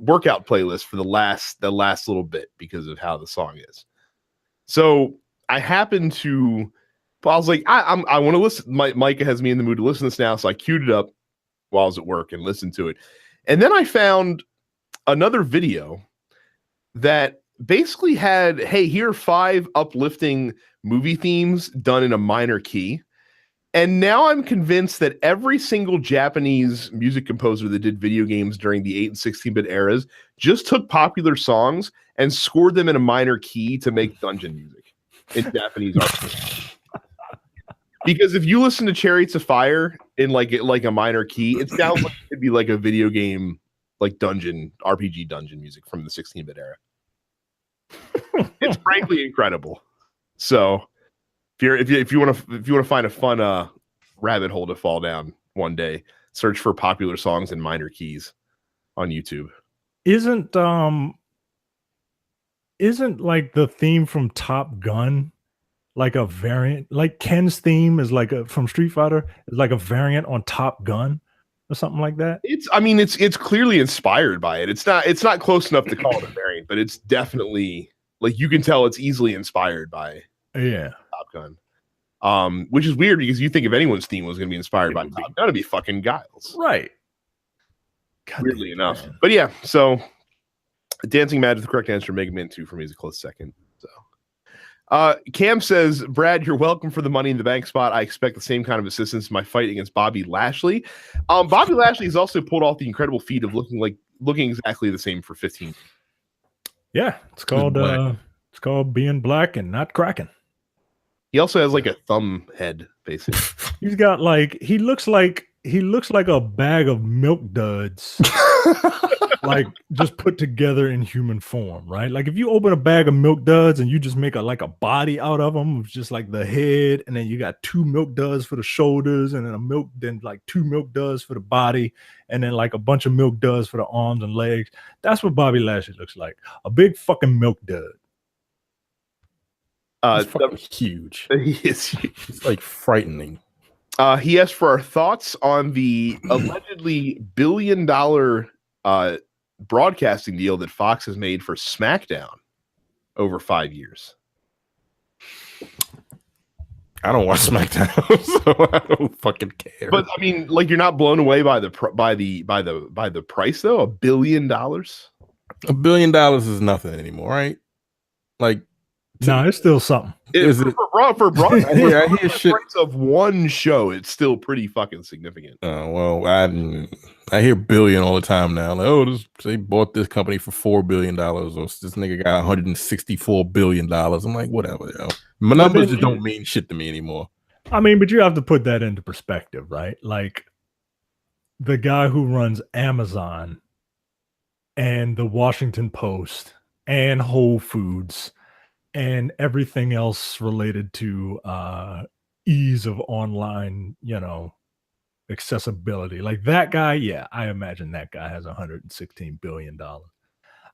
workout playlist for the last little bit because of how the song is. So I happened to. I was like, I want to listen. Micah has me in the mood to listen to this now, so I queued it up while I was at work and listened to it. And then I found another video that basically had, hey, here are 5 uplifting movie themes done in a minor key. And now I'm convinced that every single Japanese music composer that did video games during the 8 and 16-bit eras just took popular songs and scored them in a minor key to make dungeon music in Japanese RPG. Because if you listen to Chariots of Fire in like a minor key, it sounds like it could be like a video game, like RPG dungeon music from the 16-bit era. It's frankly incredible. So if you want to find a fun rabbit hole to fall down one day, search for popular songs in minor keys on YouTube. Isn't like the theme from Top Gun like a variant? Like Ken's theme is like from Street Fighter is like a variant on Top Gun or something like that. It's clearly inspired by it. It's not close enough to call it a variant, but it's definitely like you can tell it's easily inspired by Top Gun. Which is weird because you think if anyone's theme was going to be inspired by Top Gun, it'd be fucking Guile's, right? Weirdly enough, but yeah. So, Dancing Mad is the correct answer. Mega Man 2 for me is a close second. So. Cam says, Brad, you're welcome for the Money in the Bank spot. I expect the same kind of assistance in my fight against Bobby Lashley. Bobby Lashley has also pulled off the incredible feat of looking exactly the same for 15. Yeah, it's called being black and not cracking. He also has like a thumb head, basically. He's got he looks like a bag of milk duds. Like just put together in human form, right? Like if you open a bag of milk duds and you just make a body out of them, with just like the head, and then you got 2 milk duds for the shoulders, and then like 2 milk duds for the body, and then like a bunch of milk duds for the arms and legs. That's what Bobby Lashley looks like. A big fucking milk dud. He's fucking huge. He is huge. It's like frightening. He asked for our thoughts on the allegedly billion-dollar broadcasting deal that Fox has made for SmackDown over 5 years. I don't watch SmackDown, so I don't fucking care. But I mean, like, you're not blown away by the price though. $1 billion. $1 billion is nothing anymore, right? Like, no, it's still something. For broadcast, I hear shit price of one show, it's still pretty fucking significant. Well, I hear billion all the time now. Like, they bought this company for $4 billion, or this nigga got $164 billion. I'm like, whatever, yo. My numbers just don't mean shit to me anymore. I mean, but you have to put that into perspective, right? Like the guy who runs Amazon and the Washington Post and Whole Foods and everything else related to ease of online, accessibility. Like that guy, yeah, I imagine that guy has $116 billion.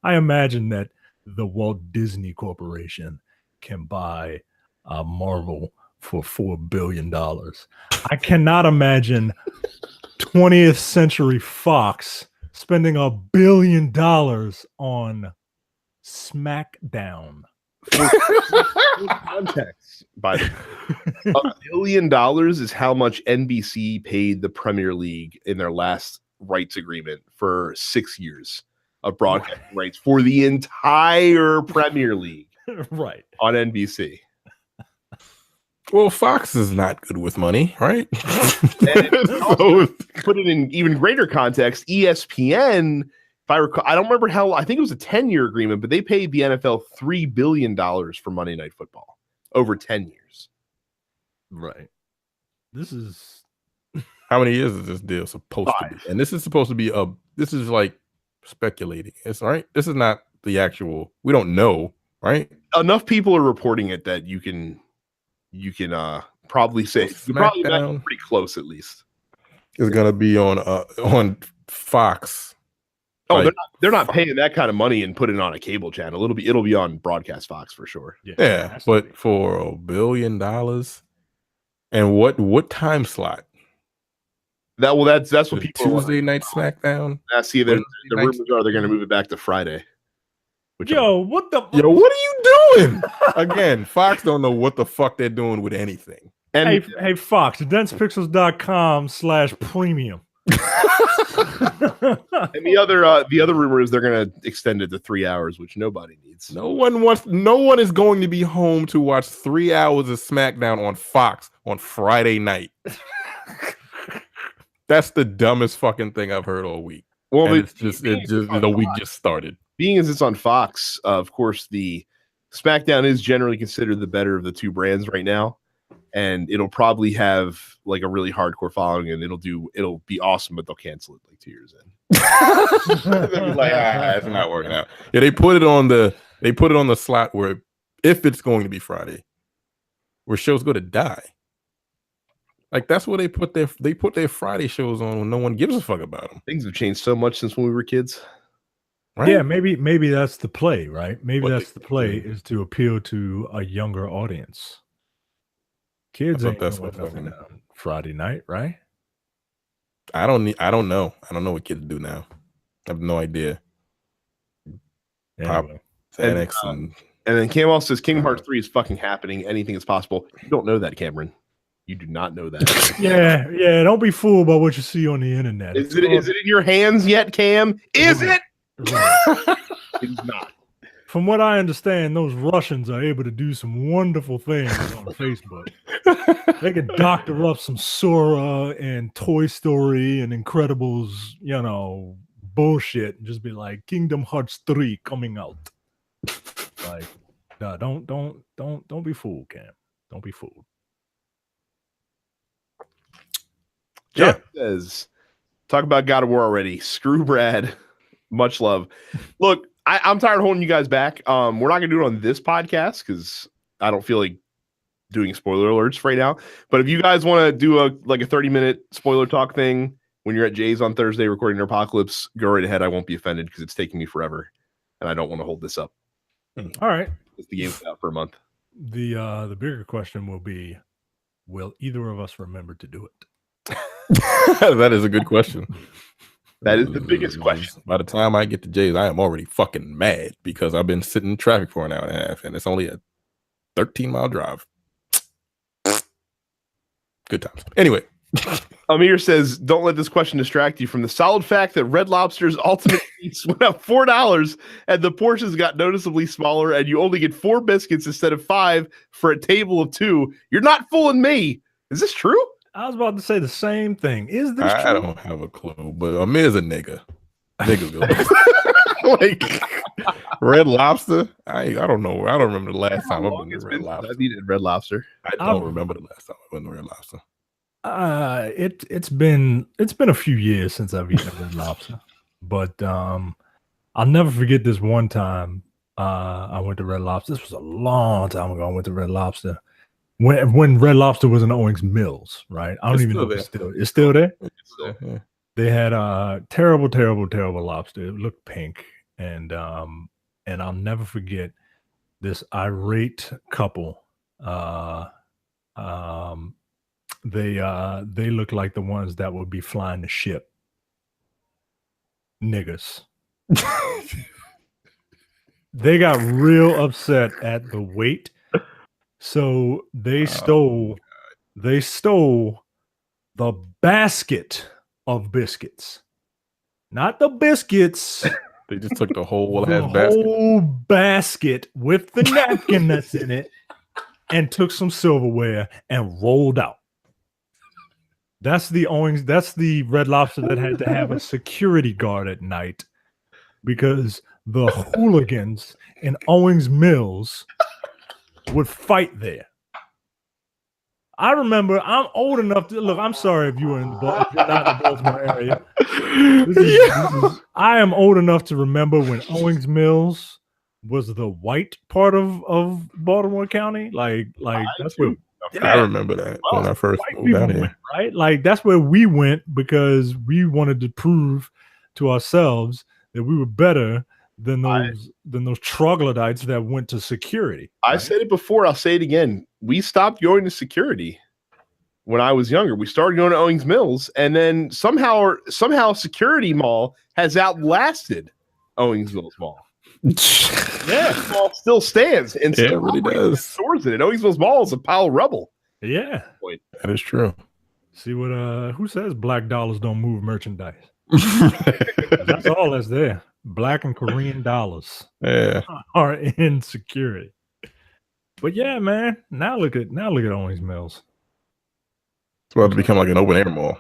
I imagine that the Walt Disney Corporation can buy Marvel for $4 billion. I cannot imagine 20th Century Fox spending $1 billion on SmackDown. Context, by the way, $1 billion is how much NBC paid the Premier League in their last rights agreement for 6 years of broadcasting rights for the entire Premier League. Right. On NBC. Well, Fox is not good with money, right? So, put it in even greater context, ESPN, if I recall, I don't remember how, I think it was a 10-year agreement, but they paid the NFL $3 billion for Monday Night Football over 10 years. Right. This is... How many years is this deal supposed to be? And this is supposed to be this is like speculating. It's right. This is not the actual, we don't know, right? Enough people are reporting it that you can probably say you're probably pretty close at least. It's gonna be on Fox. Oh, like, they're not paying that kind of money and putting it on a cable channel. It'll be on broadcast Fox for sure. Yeah, but for $1 billion, and what time slot? That's what the people Tuesday night SmackDown. I see. The rumors are they're going to move it back to Friday. What are you doing? Again, Fox don't know what the fuck they're doing with anything. And hey Fox, densepixels.com/premium. And the other rumor is they're going to extend it to 3 hours, which nobody needs. No one is going to be home to watch 3 hours of SmackDown on Fox on Friday night. That's the dumbest fucking thing I've heard all week. Well, the week just started. Being as it's on Fox, of course, the SmackDown is generally considered the better of the two brands right now, and it'll probably have like a really hardcore following, and it'll be awesome, but they'll cancel it like 2 years in. They'll be like, it's not working out. Yeah, they put it on the slot where if it's going to be Friday, where shows go to die. Like that's where they put their Friday shows on when no one gives a fuck about them. Things have changed so much since when we were kids. Right? Yeah, maybe that's the play, right? Maybe that's the play is to appeal to a younger audience. Kids ain't doing nothing on Friday night, right? I don't know. I don't know what kids do now. I have no idea. Anyway. And then Cam also says Kingdom Hearts 3 is fucking happening. Anything is possible. You don't know that, Cameron. You do not know that. yeah. Don't be fooled by what you see on the internet. Is it in your hands yet, Cam? Is it? Right. It's not. From what I understand, those Russians are able to do some wonderful things on Facebook. They can doctor up some Sora and Toy Story and Incredibles, bullshit, and just be like Kingdom Hearts 3 coming out. Like, no, don't be fooled, Cam. Don't be fooled. John says, talk about God of War already. Screw Brad. Much love. Look, I'm tired of holding you guys back. We're not going to do it on this podcast because I don't feel like doing spoiler alerts right now. But if you guys want to do a 30-minute spoiler talk thing when you're at Jay's on Thursday recording your Apocalypse, go right ahead. I won't be offended because it's taking me forever, and I don't want to hold this up. All right. The game's out for a month. The bigger question will be, will either of us remember to do it? That is a good question. That is the biggest question. By the time I get to Jay's, I am already fucking mad because I've been sitting in traffic for an hour and a half, and it's only a 13-mile drive. Good times. Anyway. Amir says, don't let this question distract you from the solid fact that Red Lobster's ultimate piece went up $4 and the portions got noticeably smaller and you only get 4 biscuits instead of 5 for a table of 2. You're not fooling me. Is this true? I was about to say the same thing. Is this true? I don't have a clue, but Amir's a nigga. Niggas go. Like Red Lobster? I don't know. I don't remember the last time I've been to Red Lobster. I needed Red Lobster. I don't remember the last time I went to Red Lobster. It's been a few years since I've eaten Red Lobster, but I'll never forget this one time I went to Red Lobster. This was a long time ago. I went to Red Lobster when Red Lobster was in Owings Mills, right? I don't even know if it's still there. Yeah. They had terrible lobster. It looked pink, and I'll never forget this irate couple. They look like the ones that would be flying the ship. Niggas. they got real upset at the weight, so they stole the basket of biscuits, not the biscuits. They just took the whole The ass basket. whole basket with the napkin that's in it, and took some silverware and rolled out. That's the Red Lobster that had to have a security guard at night because the hooligans in Owings Mills would fight there. I remember. I'm old enough to look. I'm sorry if you were if you're not in the Baltimore area. I am old enough to remember when Owings Mills was the white part of Baltimore County. Like that's where. Yeah, I remember that when I first moved out here. Right? Like that's where we went because we wanted to prove to ourselves that we were better than those troglodytes that went to security. I said it before, I'll say it again. We stopped going to security when I was younger. We started going to Owings Mills, and then somehow Security Mall has outlasted Owings Mills Mall. Yeah, the mall still stands, and it really does. Stores in it. Owings Mills Mall is a pile of rubble. Yeah, that is true. See what who says black dollars don't move merchandise? That's all that's there. Black and Korean dollars are in security. But yeah, man. Now look at Owings Mills. It's about to become like an open air mall.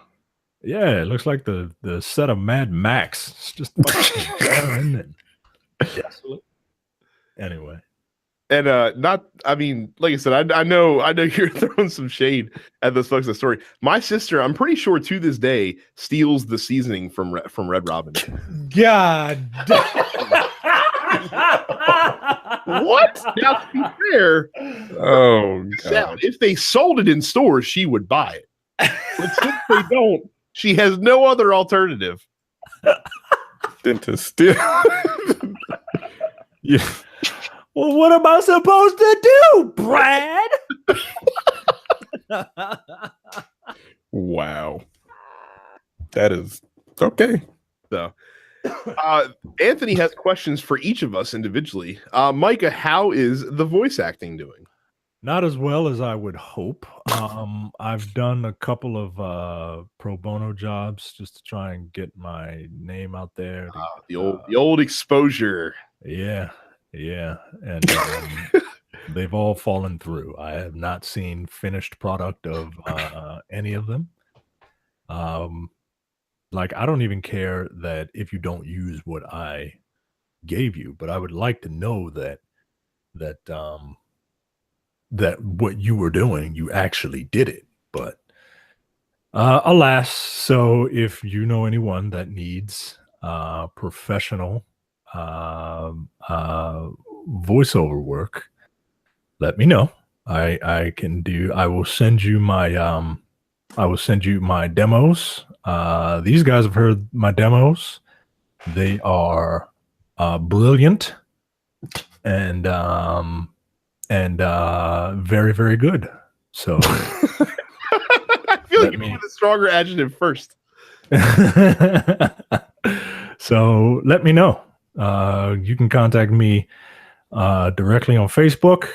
Yeah, it looks like the set of Mad Max. It's just fucking desolate. Anyway. And like I said, I know you're throwing some shade at those folks in the story. My sister, I'm pretty sure to this day, steals the seasoning from Red Robin. God. What? Now, to be fair, God. If they sold it in stores, she would buy it. But since they don't, she has no other alternative than to steal. Yeah. Well, what am I supposed to do, Brad? Wow. That is okay. So, Anthony has questions for each of us individually. Micah, how is the voice acting doing? Not as well as I would hope. I've done a couple of pro bono jobs just to try and get my name out there. The old exposure. Yeah. And they've all fallen through. I have not seen finished product of any of them. Like, I don't even care that if you don't use what I gave you, but I would like to know that what you were doing, you actually did it. But alas, so if you know anyone that needs professional voiceover work, let me know. I will send you my demos. These guys have heard my demos. They are brilliant and very, very good. So I feel like you need a stronger adjective first. So let me know. You can contact me directly on Facebook.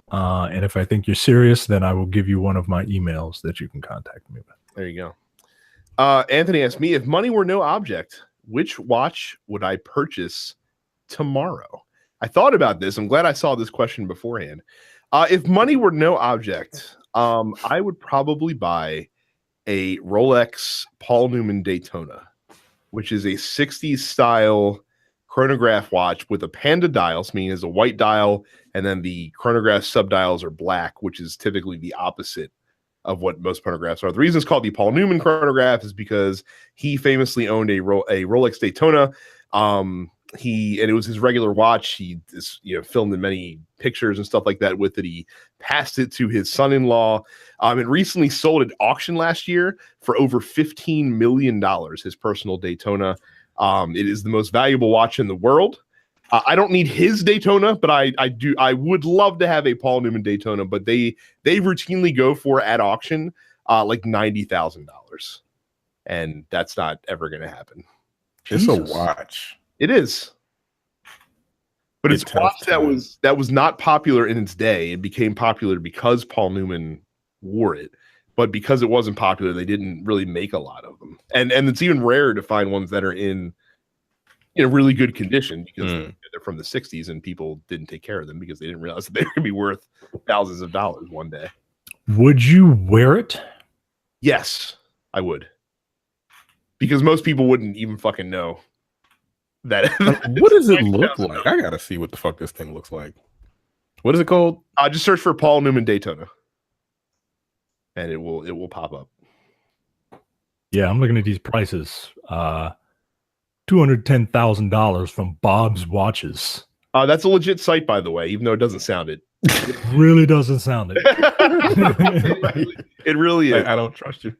And if I think you're serious, then I will give you one of my emails that you can contact me with. There you go. Anthony asked me, if money were no object, which watch would I purchase tomorrow? I thought about this. I'm glad I saw this question beforehand. If money were no object, I would probably buy a Rolex Paul Newman Daytona, which is a 60s style chronograph watch with a panda dial, meaning it's a white dial, and then the chronograph subdials are black, which is typically the opposite of what most chronographs are. The reason it's called the Paul Newman chronograph is because he famously owned a Rolex Daytona. It was his regular watch. He filmed in many pictures and stuff like that with it. He passed it to his son-in-law. It recently sold at auction last year for over $15 million, his personal Daytona. It is the most valuable watch in the world. I don't need his Daytona, but I would love to have a Paul Newman Daytona, but they routinely go for at auction like $90,000. And that's not ever going to happen. It's a watch. It is. But it's a watch that was not popular in its day. It became popular because Paul Newman wore it. But because it wasn't popular, they didn't really make a lot of them. And it's even rarer to find ones that are in really good condition because they're from the 60s and people didn't take care of them because they didn't realize that they were going to be worth thousands of dollars one day. Would you wear it? Yes, I would. Because most people wouldn't even fucking know that. What does it look like? I got to see what the fuck this thing looks like. What is it called? Just search for Paul Newman Daytona. And it will pop up. Yeah, I'm looking at these prices. $210,000 from Bob's Watches. That's a legit site, by the way, even though it doesn't sound it. It really doesn't sound it. It really is. I don't trust you.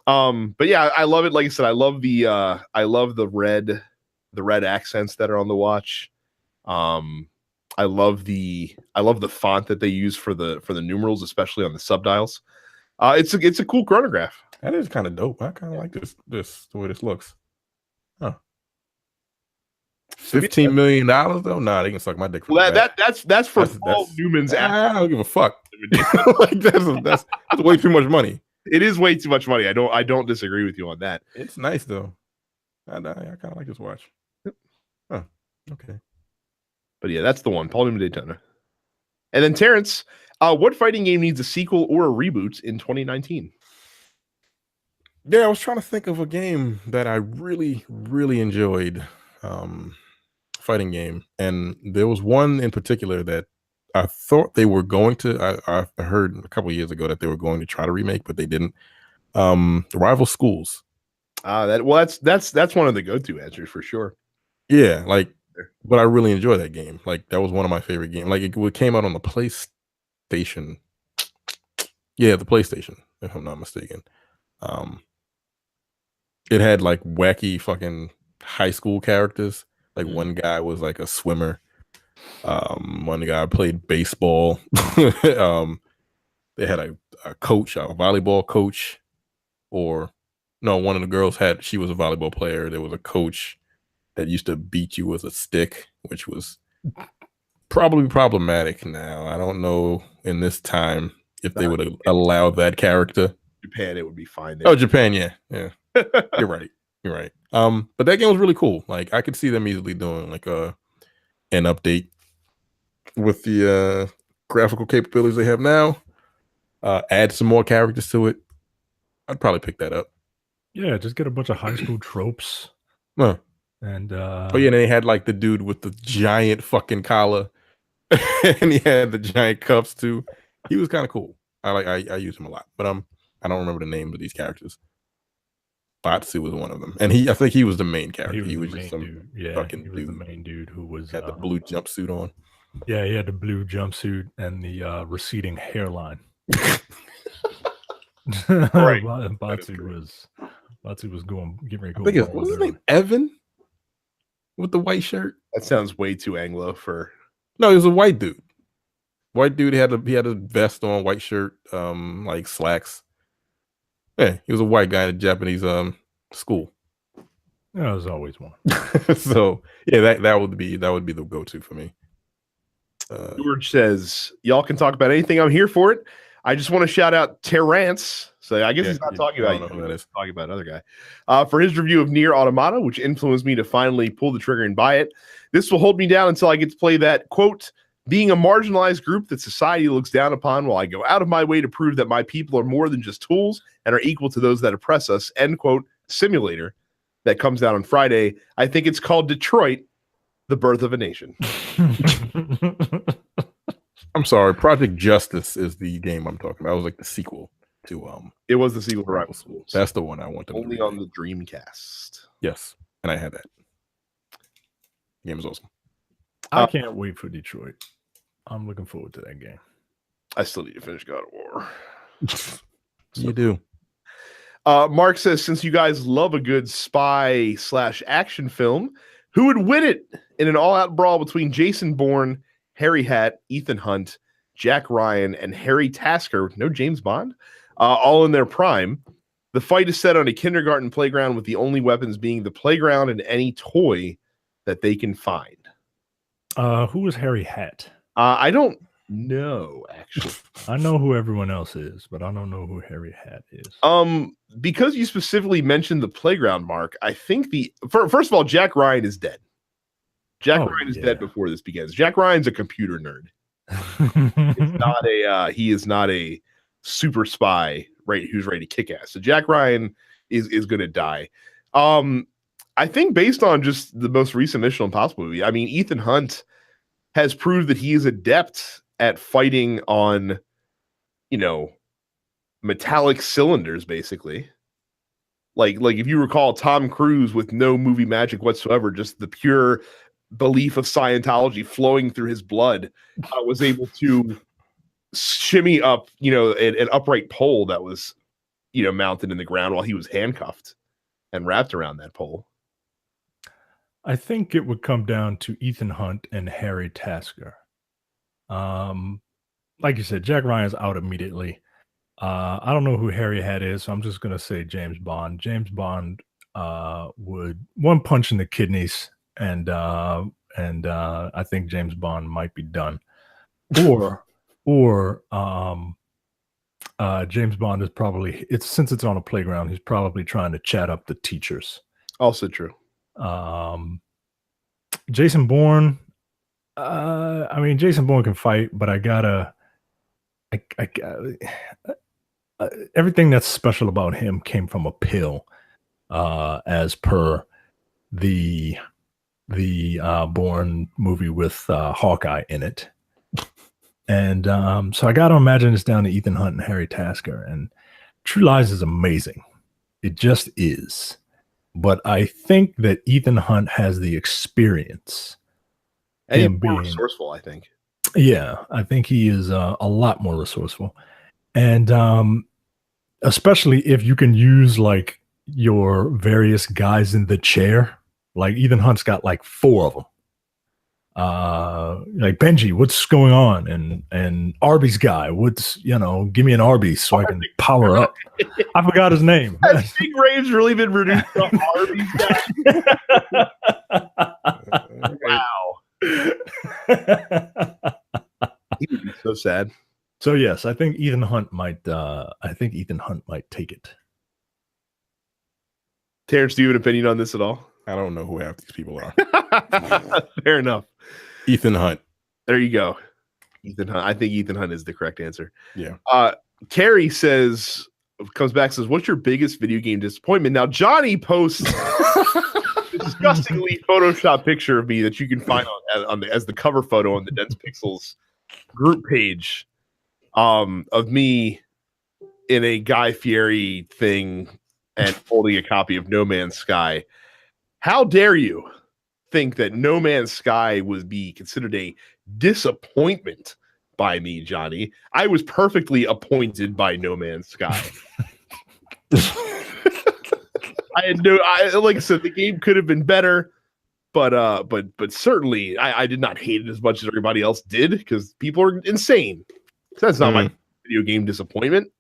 But yeah, I love it. Like I said, I love the red accents that are on the watch. I love the font that they use for the numerals, especially on the subdials. It's a cool chronograph. That is kind of dope. I kind of like this the way this looks. Huh. $15 million though? Nah, they can suck my dick. Well, that's for Paul Newman's. I don't give a fuck. Like that's way too much money. It is way too much money. I don't disagree with you on that. It's nice though. I kind of like this watch. Huh. Okay. But yeah, that's the one. Paul Newman Daytona. And then Terrence, what fighting game needs a sequel or a reboot in 2019? Yeah, I was trying to think of a game that I really, really enjoyed. Fighting game, and there was one in particular that I thought they were going to. I heard a couple of years ago that they were going to try to remake, but they didn't. Rival Schools. That's one of the go-to answers for sure. Yeah, but I really enjoy that game. Like that was one of my favorite games. Like it came out on the PlayStation. Yeah, the PlayStation, if I'm not mistaken. It had like wacky fucking high school characters. Like one guy was like a swimmer. One guy played baseball. They had a coach, a volleyball coach, or no, one of the girls she was a volleyball player. There was a coach that used to beat you with a stick, which was probably problematic now. I don't know in this time if they would allow that character. Japan, it would be fine there. Oh, Japan, yeah. You're right. But that game was really cool. Like I could see them easily doing like an update with the graphical capabilities they have now. Add some more characters to it. I'd probably pick that up. Yeah, just get a bunch of high school tropes. Huh. And oh yeah, and they had like the dude with the giant fucking collar, and he had the giant cuffs too. He was kind of cool. I use him a lot, but I don't remember the names of these characters. Batsu was one of them, and I think he was the main character. He was just some dude. Yeah, fucking he was dude. the main dude who had the blue jumpsuit on. Yeah, he had the blue jumpsuit and the receding hairline. Right. Batsu was getting ready to go. I think what's his name? Evan with the white shirt. That sounds way too Anglo for. No, he was a white dude. White dude. He had a vest on, white shirt, like slacks. Yeah, he was a white guy in a Japanese school. Yeah, there's always one. So yeah, that would be the go-to for me. George says, "Y'all can talk about anything. I'm here for it. I just want to shout out Terrence." So I guess he's not talking about you. He's talking about another guy. For his review of Nier Automata, which influenced me to finally pull the trigger and buy it. This will hold me down until I get to play that, quote, being a marginalized group that society looks down upon while I go out of my way to prove that my people are more than just tools and are equal to those that oppress us, end quote, simulator that comes out on Friday. I think it's called Detroit, The Birth of a Nation. I'm sorry, Project Justice is the game I'm talking about. It was like the sequel to It was the sequel to Rival Schools. That's the one I want to only on the Dreamcast. Yes, and I had that. The game was awesome. I can't wait for Detroit. I'm looking forward to that game. I still need to finish God of War. You do. Mark says, since you guys love a good spy/action film, who would win it in an all-out brawl between Jason Bourne, Harry Hatt, Ethan Hunt, Jack Ryan, and Harry Tasker, no James Bond, all in their prime? The fight is set on a kindergarten playground with the only weapons being the playground and any toy that they can find. Who was Harry Hat? I don't know, actually. I know who everyone else is, but I don't know who Harry Hat is. Because you specifically mentioned the playground, Mark, I think first of all, Jack Ryan is dead. Jack Ryan is dead before this begins. Jack Ryan's a computer nerd. He is not a super spy, right? Who's ready to kick ass. So Jack Ryan is going to die. I think based on just the most recent Mission Impossible movie, I mean, Ethan Hunt has proved that he is adept at fighting on, metallic cylinders, basically. Like if you recall, Tom Cruise with no movie magic whatsoever, just the pure belief of Scientology flowing through his blood, was able to shimmy up, an upright pole that was, mounted in the ground while he was handcuffed and wrapped around that pole. I think it would come down to Ethan Hunt and Harry Tasker. Like you said, Jack Ryan's out immediately. I don't know who Harry Hat is, so I'm just going to say James Bond. James Bond would one punch in the kidneys, and I think James Bond might be done. Or James Bond is probably since it's on a playground, he's probably trying to chat up the teachers. Also true. Jason Bourne. Jason Bourne can fight, but everything that's special about him came from a pill, as per the Bourne movie with Hawkeye in it. And so I got to imagine it's down to Ethan Hunt and Harry Tasker. And True Lies is amazing. It just is. But I think that Ethan Hunt has the experience. And he's more resourceful, I think. Yeah, I think he is a lot more resourceful. And especially if you can use like your various guys in the chair. Like Ethan Hunt's got like 4 of them. Like Benji, what's going on? And Arby's guy, give me an Arby's so I can power up. I forgot his name. Has Big Rave's really been reduced to Arby's guy? Wow. He would be so sad. So yes, I think Ethan Hunt might take it. Terrence, do you have an opinion on this at all? I don't know who half these people are. Fair enough. Ethan Hunt. There you go. Ethan Hunt. I think Ethan Hunt is the correct answer. Yeah. Carrie comes back, says, what's your biggest video game disappointment? Now, Johnny posts a disgustingly photoshopped picture of me that you can find as the cover photo on the Dense Pixels group page, of me in a Guy Fieri thing and holding a copy of No Man's Sky. How dare you think that No Man's Sky would be considered a disappointment by me, Johnny? I was perfectly appointed by No Man's Sky. Like I said, the game could have been better, but certainly I did not hate it as much as everybody else did, because people are insane. So that's not my video game disappointment.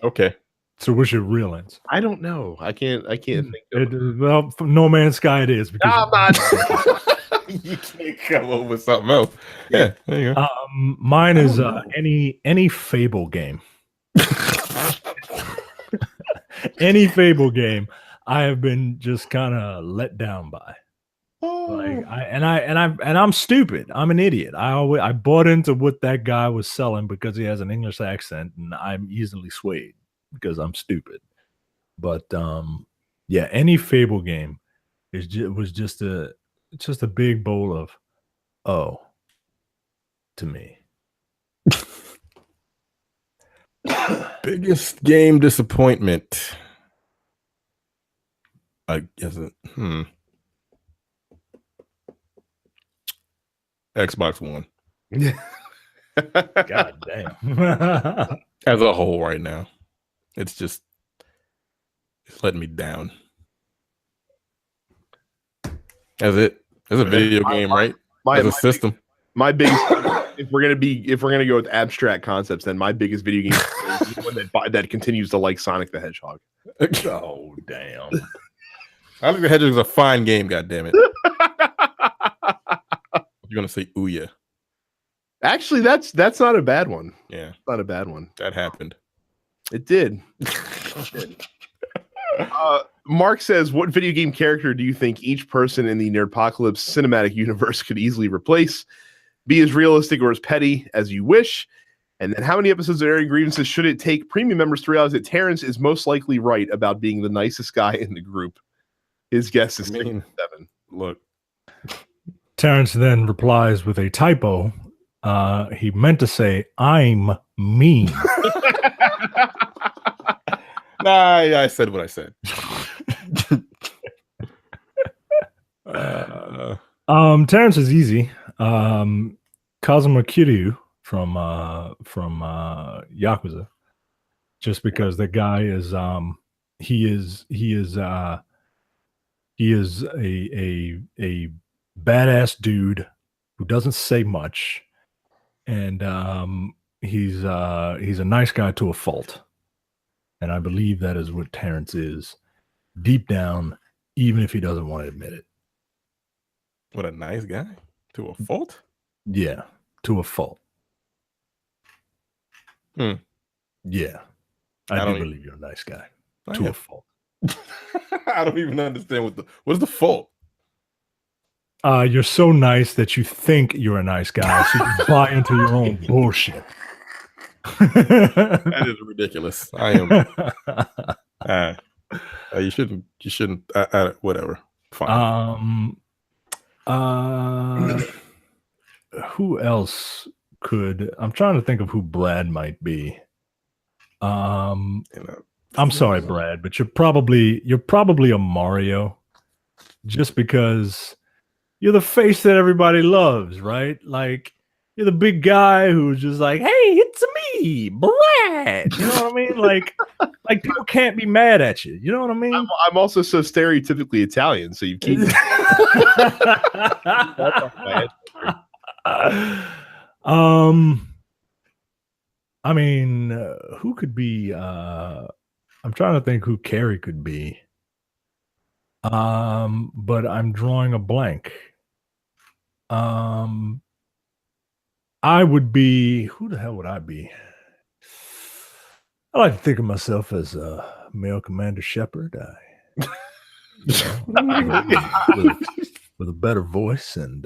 Okay. So what's your real answer? I don't know. I can't think of it. Well, No Man's Sky it is. Because I'm not. You can't come up with something else. Yeah, there you go. Mine is any Fable game. Any Fable game, I have been just kind of let down by. Like I'm stupid. I'm an idiot. I bought into what that guy was selling because he has an English accent, and I'm easily swayed because I'm stupid. But any Fable game was just a big bowl of to me. Biggest game disappointment. I guess Xbox One. God damn. As a whole right now. It's letting me down. As a video game, right? As a system. My biggest, if we're gonna go with abstract concepts, then my biggest video game is the one that continues to like Sonic the Hedgehog. Oh damn! Sonic the Hedgehog is a fine game. God damn it! You're gonna say Ouya. Actually, that's not a bad one. Yeah, Not a bad one. that happened. It did. Mark says, what video game character do you think each person in the Nerdpocalypse cinematic universe could easily replace? Be as realistic or as petty as you wish. And then how many episodes of Airing Grievances should it take premium members to realize that Terrence is most likely right about being the nicest guy in the group? His guess is 7. Look. Terrence then replies with a typo. He meant to say, I'm mean. Nah, I said what I said. Terrence is easy. Kazuma Kiryu from Yakuza, just because the guy is he is a badass dude who doesn't say much, and he's a nice guy to a fault. And I believe that is what Terrence is deep down, even if he doesn't want to admit it. What a nice guy. To a fault? Yeah, to a fault. Yeah. I do believe you're a nice guy. To a fault. I don't even understand what is the fault? You're so nice that you think you're a nice guy, so you buy into your own bullshit. That is ridiculous. I am. You shouldn't. Whatever. Fine. Who else could? I'm trying to think of who Brad might be. I'm sorry, Brad, but you're probably a Mario, just because you're the face that everybody loves, right? Like, you're the big guy who's just like, hey, it's me, Brad. You know what I mean? Like people can't be mad at you. You know what I mean? I'm also so stereotypically Italian, so you keep. I mean, who could be? I'm trying to think who Carrie could be. But I'm drawing a blank. I would be. Who the hell would I be? I like to think of myself as a male Commander Shepard. With a better voice and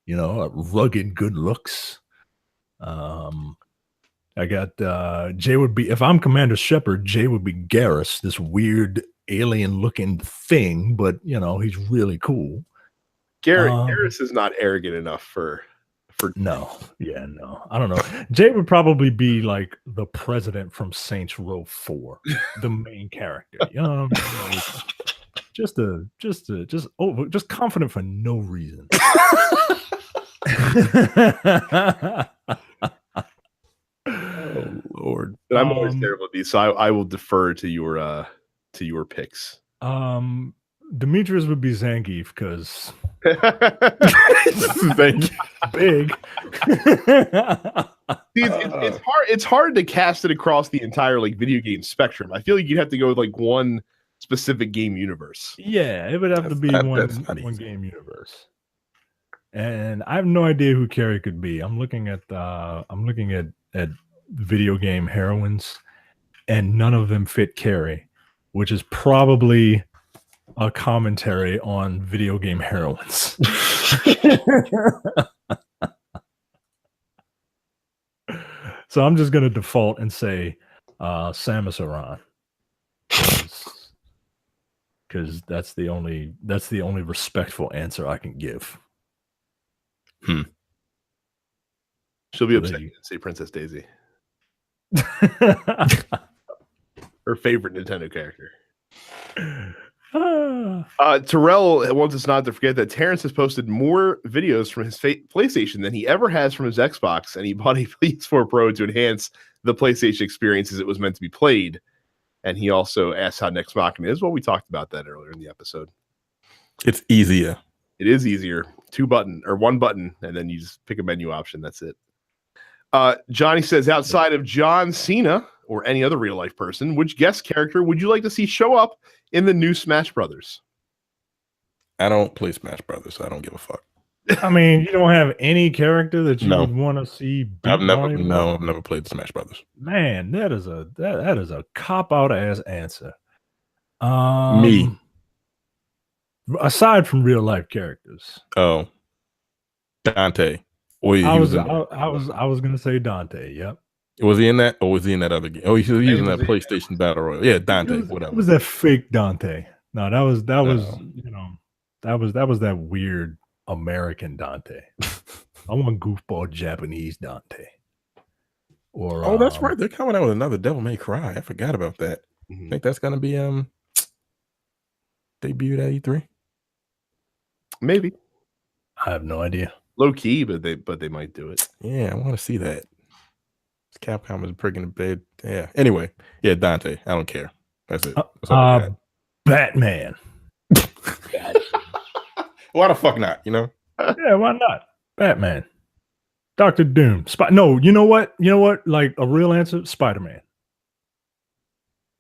rugged good looks. I got Jay would be, if I'm Commander Shepard, Jay would be Garrus, this weird alien looking thing, but he's really cool. Garrus is not arrogant enough for no. I don't know. Jay would probably be like the president from Saints Row 4, the main character. You know what I mean? Just confident for no reason. Oh Lord. But I'm always terrible at these, so I will defer to your picks. Demetrius would be Zangief because big. It's hard to cast it across the entire video game spectrum. I feel like you'd have to go with one specific game univers. Yeah, it would have to be one game universe. And I have no idea who Carrie could be. I'm looking at video game heroines, and none of them fit Carrie, which is probably a commentary on video game heroines. So I'm just gonna default and say Samus Aran, because that's the only respectful answer I can give. She'll be upset and say Princess Daisy. Her favorite Nintendo character. Terrell wants us not to forget that Terrence has posted more videos from his PlayStation than he ever has from his Xbox, and he bought a PS4 Pro to enhance the PlayStation experience as it was meant to be played. And he also asked how Nex Machina is. Well, we talked about that earlier in the episode. It's easier. It is easier. One button, and then you just pick a menu option. That's it. Johnny says, outside of John Cena or any other real life person, which guest character would you like to see show up in the new Smash Brothers? I don't play Smash Brothers, so I don't give a fuck. I mean, you don't have any character that you No. would want to see beat I've never Mario? I've never played Smash Brothers. Man, that is a cop out ass answer. Me. Aside from real life characters, Oh, Dante. Or I he was was in I was gonna say Dante. Yep. Was he in that, or was he in that other game? Oh, he was in that was in PlayStation Battle Royale. Yeah, Dante, whatever. It was that fake Dante. No, that was No. you know that was that weird American Dante. I want goofball Japanese Dante. Or Oh, that's right. They're coming out with another Devil May Cry. I forgot about that. Mhm. I think that's gonna be debuted at E3. Maybe I have no idea. low key, but they might do it. Yeah, I want to see that. Capcom is pricking the bed. Yeah. Anyway, yeah, Dante. I don't care. That's it. That's all I got. Batman. Why the fuck not? You know? Yeah, why not? Batman. Doctor Doom. No, you know what? You know what? Like a real answer, Spider-Man.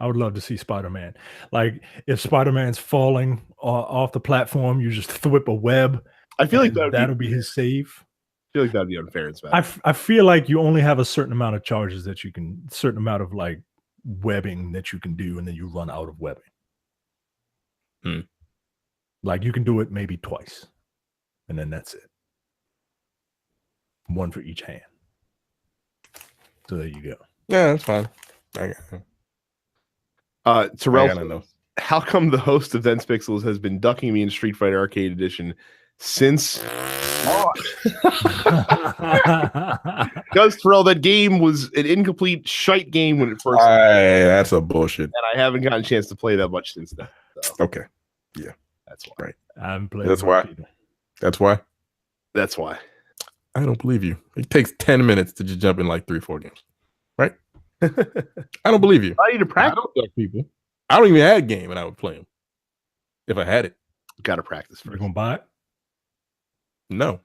I would love to see Spider-Man. Like if Spider-Man's falling off the platform, you just thwip a web. I feel like that'll be his save. I feel like that'd be unfair in Smash. I feel like you only have a certain amount of charges that you can, certain amount of like webbing that you can do, and then you run out of webbing. Like you can do it maybe twice, and then that's it. One for each hand. So there you go. Yeah, that's fine. Terrell, I gotta know. how come the host of Dense Pixels has been ducking me in Street Fighter Arcade Edition since? Because Terrell, that game was an incomplete shite game when it first. That's a bullshit. And I haven't gotten a chance to play that much since then. So. Okay. Yeah. That's why. Right. I haven't played. That's why. Either. That's why. That's why. I don't believe you. It takes 10 minutes to just jump in like 3-4 games. Right? I don't believe you. I need to practice. I don't duck people. I don't even have a game and I would play them. If I had it. Got to practice You're first. gonna buy it? No.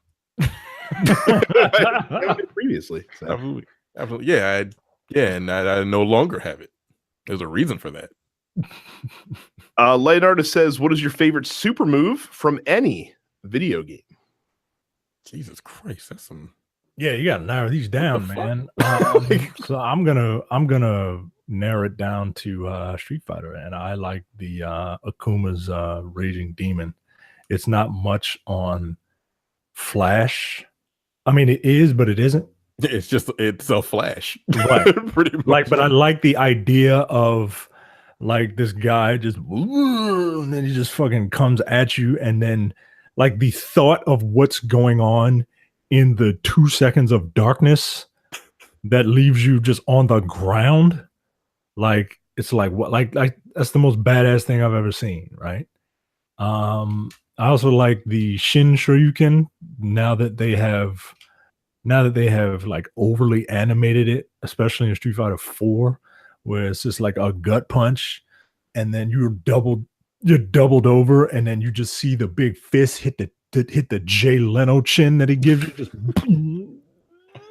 Previously. So. Absolutely. Absolutely. Yeah. And I no longer have it. There's a reason for that. Leonardo says, what is your favorite super move from any video game? Jesus Christ, that's some. Yeah, you gotta narrow these down, man. So I'm gonna narrow it down to Street Fighter, and I like the Akuma's Raging Demon. It's not much on Flash. I mean, it is, but it isn't. It's a flash, right? Pretty much. Like, but I like the idea of like this guy just, and then he just fucking comes at you, and then like the thought of what's going on in the 2 seconds of darkness that leaves you just on the ground. Like, it's like what, like that's the most badass thing I've ever seen. Right. I also like the Shin Shoryuken now that they have like overly animated it, especially in Street Fighter 4, where it's just like a gut punch, and then you're doubled over, and then you just see the big fist hit the Jay Leno chin that he gives you, just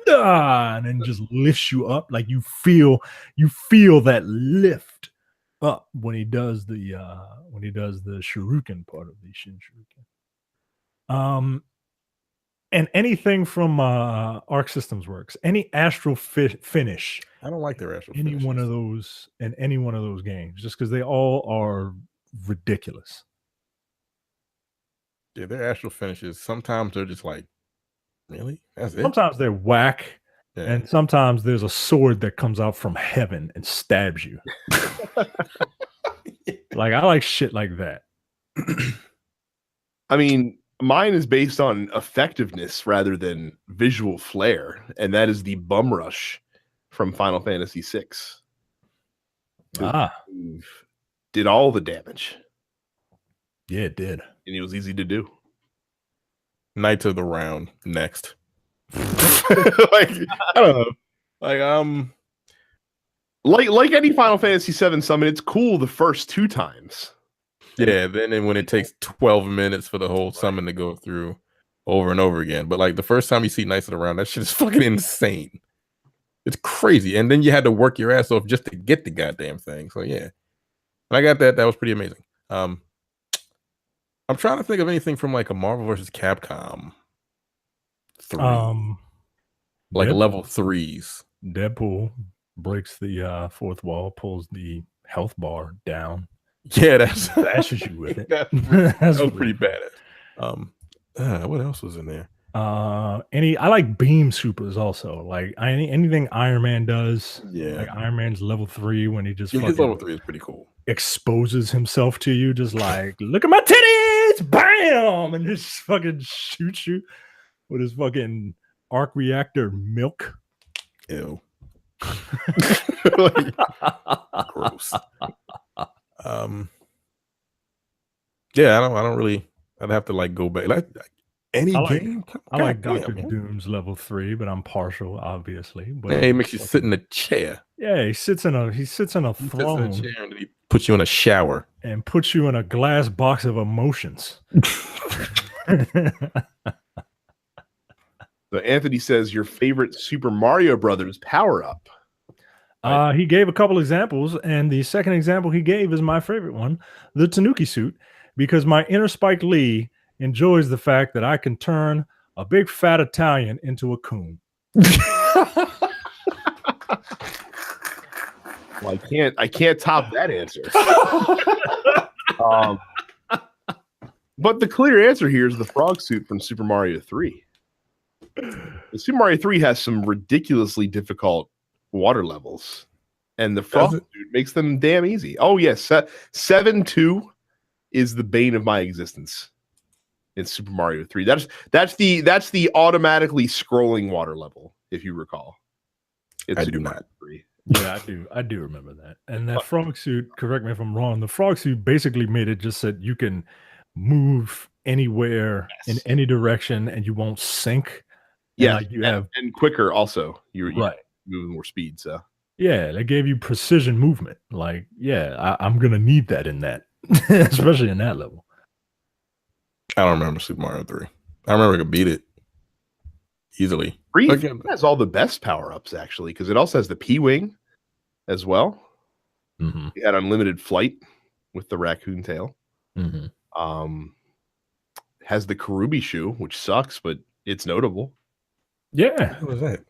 and then just lifts you up. Like you feel that lift up when he does the shuriken part of the Shin Shuriken. And anything from Arc Systems Works, any Astral Finish. I don't like their Astral any finishes. one of those in any one of those games, just because they all are ridiculous. Yeah, their Astral finishes. Sometimes they're just like, really? That's it. Sometimes they're whack, and sometimes there's a sword that comes out from heaven and stabs you. Like I like shit like that. I mean, mine is based on effectiveness rather than visual flair, and that is the Bum Rush from Final Fantasy VI. Did all the damage. Yeah, it did. And it was easy to do. Knights of the Round next. Like, I don't know. Like any Final Fantasy VII summon, it's cool the first 2 times. Yeah, then when it takes 12 minutes for the whole summon to go through over and over again. But like the first time you see Knights of the Round, that shit is fucking insane. It's crazy. And then you had to work your ass off just to get the goddamn thing. So yeah. And I got that. That was pretty amazing. I'm trying to think of anything from like a Marvel versus Capcom 3. Like level 3s. Deadpool breaks the fourth wall, pulls the health bar down. Yeah, that's bashes you with it. that was pretty badass. What else was in there? I like beam supers also. Like anything Iron Man does. Yeah, like Iron Man's level 3 when he just his level 3 is pretty cool. Exposes himself to you, just like, look at my titties, bam, and just fucking shoots you with his fucking arc reactor milk. Ew. Gross. Yeah, I don't really. I'd have to like go back. Like any game. I like Dr. Doom's level 3, but I'm partial, obviously. But he makes you sit in a chair. Yeah, he sits in a throne. Sits in a chair and he puts you in a shower and puts you in a glass box of emotions. So Anthony says your favorite Super Mario Brothers power up. He gave a couple examples, and the second example he gave is my favorite one, the Tanuki suit, because my inner Spike Lee enjoys the fact that I can turn a big fat Italian into a coon. Well, I can't top that answer. But the clear answer here is the frog suit from Super Mario 3. The Super Mario 3 has some ridiculously difficult water levels, and the frog suit makes them damn easy. Oh yes, 7-2 is the bane of my existence in Super Mario 3. That's the automatically scrolling water level, if you recall. I do not. 3. Yeah, I do remember that. And that frog suit, correct me if I'm wrong, the frog suit basically made it just that you can move anywhere in any direction and you won't sink. Yeah, like have quicker also. You're right. Moving more speed, so yeah, they gave you precision movement. Like, yeah, I'm gonna need that in that, especially in that level. I don't remember Super Mario 3. I remember I could beat it easily. 3 has all the best power-ups actually, because it also has the P-Wing as well. Mm-hmm. It had unlimited flight with the raccoon tail. Mm-hmm. Has the Karubi shoe, which sucks, but it's notable. Yeah. What was that?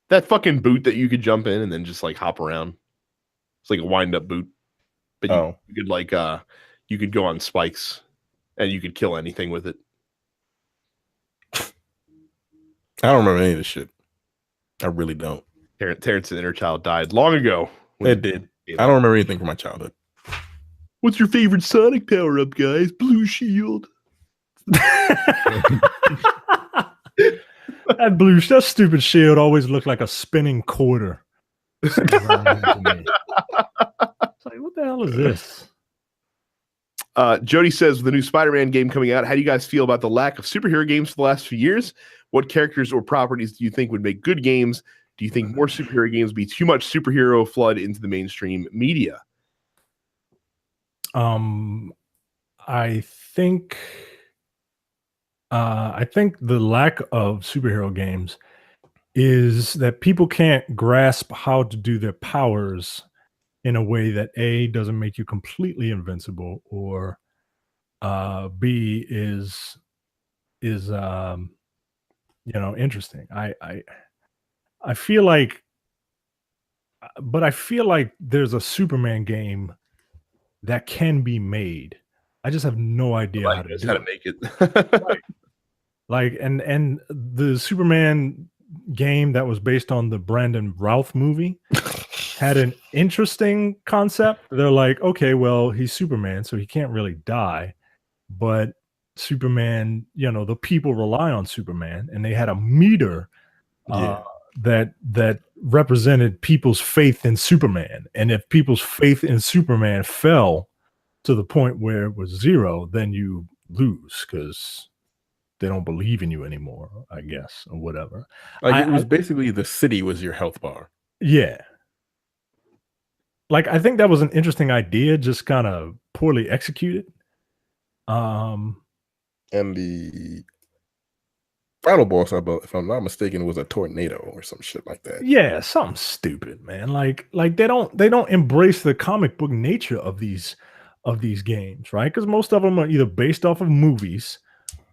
That fucking boot that you could jump in and then just like hop around. It's like a wind-up boot. But you could like you could go on spikes and you could kill anything with it. I don't remember any of this shit. I really don't. Terrence's inner child died long ago. It did. I don't remember anything from my childhood. What's your favorite Sonic power-up, guys? Blue Shield. That stupid shield always looked like a spinning quarter. It's like, what the hell is this? Jody says, with the new Spider-Man game coming out, how do you guys feel about the lack of superhero games for the last few years? What characters or properties do you think would make good games? Do you think more superhero games would be too much superhero flood into the mainstream media? I think the lack of superhero games is that people can't grasp how to do their powers in a way that A, doesn't make you completely invincible, or B, is interesting. I feel like there's a Superman game that can be made. I just have no idea how to make it. Right. Like, and the Superman game that was based on the Brandon Routh movie had an interesting concept. They're like, okay, well, he's Superman, so he can't really die, but Superman, the people rely on Superman, and they had a meter that represented people's faith in Superman, and if people's faith in Superman fell to the point where it was 0, then you lose because they don't believe in you anymore, I guess, or whatever. Like it was basically the city was your health bar. Yeah. Like, I think that was an interesting idea, just kind of poorly executed. And the final boss, if I'm not mistaken, was a tornado or some shit like that. Yeah, something stupid, man. Like they don't embrace the comic book nature of these games, right? Because most of them are either based off of movies,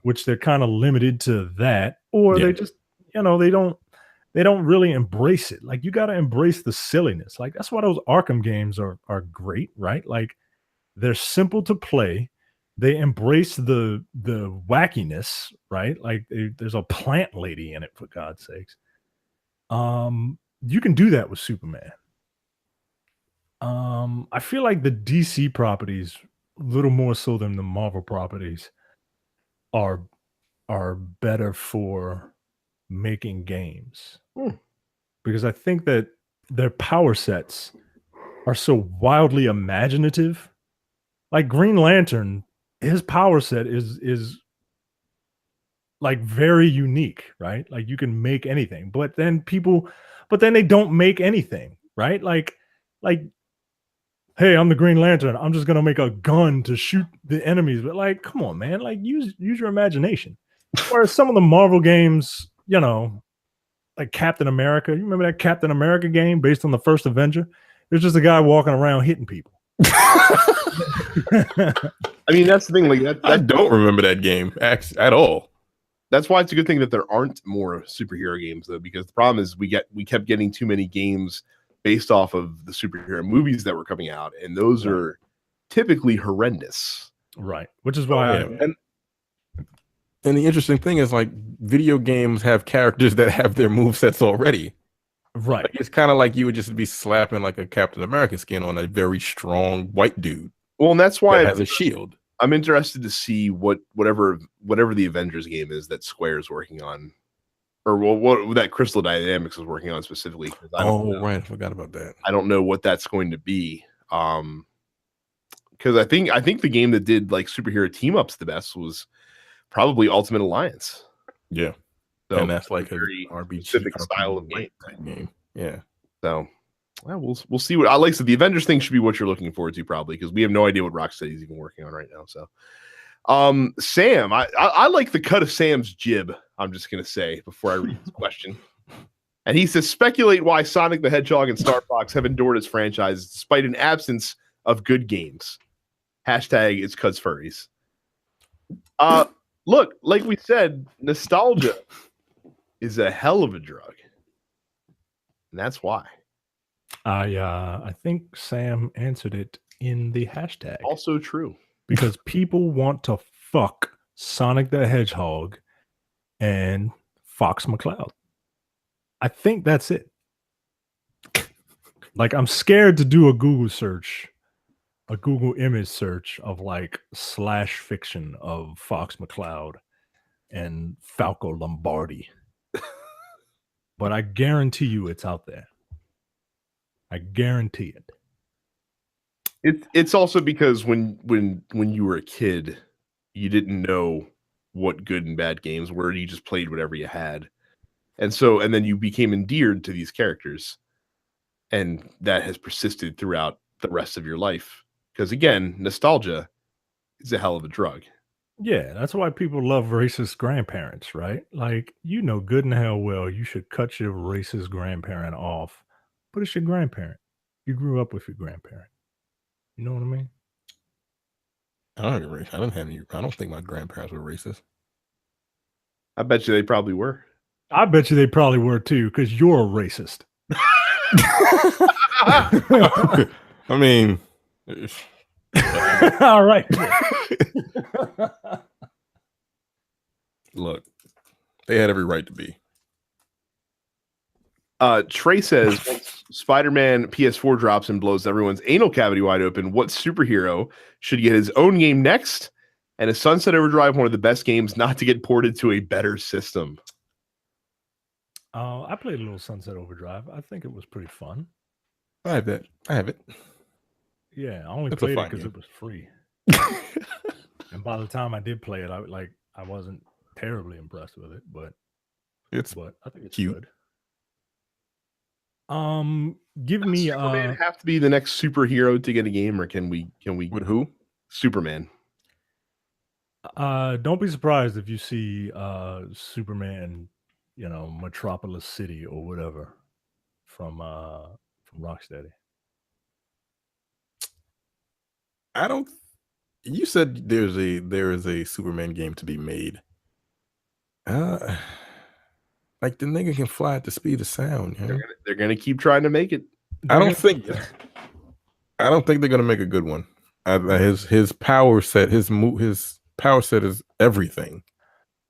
which they're kind of limited to that, or Yeah. they just, they don't really embrace it. Like, you got to embrace the silliness. Like, that's why those Arkham games are great, right? Like, they're simple to play. They embrace the wackiness, right? Like, there's a plant lady in it, for God's sakes. You can do that with Superman. I feel like the DC properties, a little more so than the Marvel properties, are better for making games. Because I think that their power sets are so wildly imaginative. Like Green Lantern, his power set is like very unique, right? Like, you can make anything, but then they don't make anything, right? Like, hey, I'm the Green Lantern. I'm just gonna make a gun to shoot the enemies. But, like, come on, man. Like, use your imagination. Whereas some of the Marvel games, like Captain America. You remember that Captain America game based on the first Avenger? There's just a guy walking around hitting people. I mean, that's the thing. Like, I don't remember that game at all. That's why it's a good thing that there aren't more superhero games, though, because the problem is we kept getting too many games based off of the superhero movies that were coming out, and those are typically horrendous. Right. Which is why and the interesting thing is, like, video games have characters that have their movesets already. Right. Like, it's kind of like you would just be slapping like a Captain America skin on a very strong white dude. Well, and that's why that has a shield. I'm interested to see whatever the Avengers game is that Square's working on, or what that Crystal Dynamics is working on specifically. Right, I forgot about that. I don't know what that's going to be. Because I think the game that did like superhero team ups the best was probably Ultimate Alliance. Yeah, so and that's like a very RPG specific style of game. Yeah. So, well, we'll see what I like. So the Avengers thing should be what you're looking forward to, probably, because we have no idea what Rocksteady's even working on right now. So, Sam, I like the cut of Sam's jib. I'm just gonna say before I read this question. And he says, speculate why Sonic the Hedgehog and Star Fox have endured as franchises despite an absence of good games. Hashtag it's cuz furries. Look, like we said, nostalgia is a hell of a drug. And that's why. I think Sam answered it in the hashtag. Also true. Because people want to fuck Sonic the Hedgehog and Fox McCloud. I think that's it. Like, I'm scared to do a Google search, a Google image search of like / fiction of Fox McCloud and Falco Lombardi. But I guarantee you it's out there. I guarantee it. It's also because when you were a kid, you didn't know what good and bad games were. You just played whatever you had. And then you became endeared to these characters. And that has persisted throughout the rest of your life. Because again, nostalgia is a hell of a drug. Yeah, that's why people love racist grandparents, right? Like, good and hell well, you should cut your racist grandparent off. But it's your grandparent. You grew up with your grandparent. You know what I mean? I don't think my grandparents were racist. I bet you they probably were. I bet you they probably were too, because you're a racist. I mean, all right. Look, they had every right to be. Trey says, once Spider-Man PS4 drops and blows everyone's anal cavity wide open, what superhero should get his own game next? And is Sunset Overdrive one of the best games not to get ported to a better system? I played a little Sunset Overdrive. I think it was pretty fun. I have it. Yeah, I only played it because it was free. And by the time I did play it, I wasn't terribly impressed with it, but I think it's cute. good. Give me Superman have to be the next superhero to get a game, or can we with who? Superman. Don't be surprised if you see Superman, Metropolis City or whatever from Rocksteady. You said there is a Superman game to be made. Like the nigga can fly at the speed of sound. Yeah? They're gonna keep trying to make it. I don't think they're gonna make a good one. His power set, his power set is everything.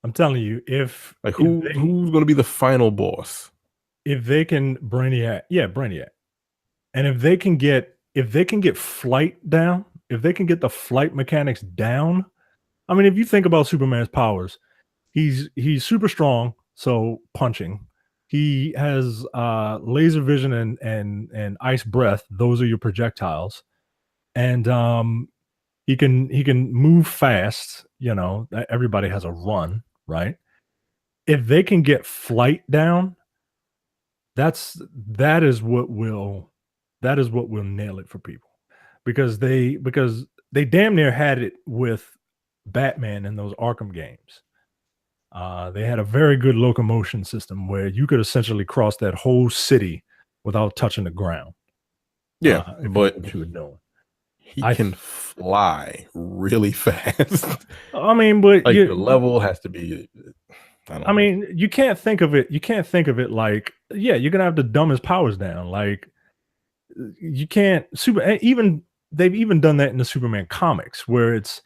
I'm telling you, if like who's gonna be the final boss? If they can Brainiac, and if they can get flight down, if they can get the flight mechanics down, I mean, if you think about Superman's powers, he's super strong, so punching. He has laser vision and ice breath. Those are your projectiles, and he can move fast. You know, everybody has a run, right? If they can get flight down, that is what will nail it for people, because they damn near had it with Batman in those Arkham games. They had a very good locomotion system where you could essentially cross that whole city without touching the ground. Yeah, but what you were doing. He can fly really fast. I mean, but like the level has to be. I mean, you can't think of it. You can't think of it like, yeah, you're gonna have to dumb his powers down. Like, you can't they've even done that in the Superman comics, where it's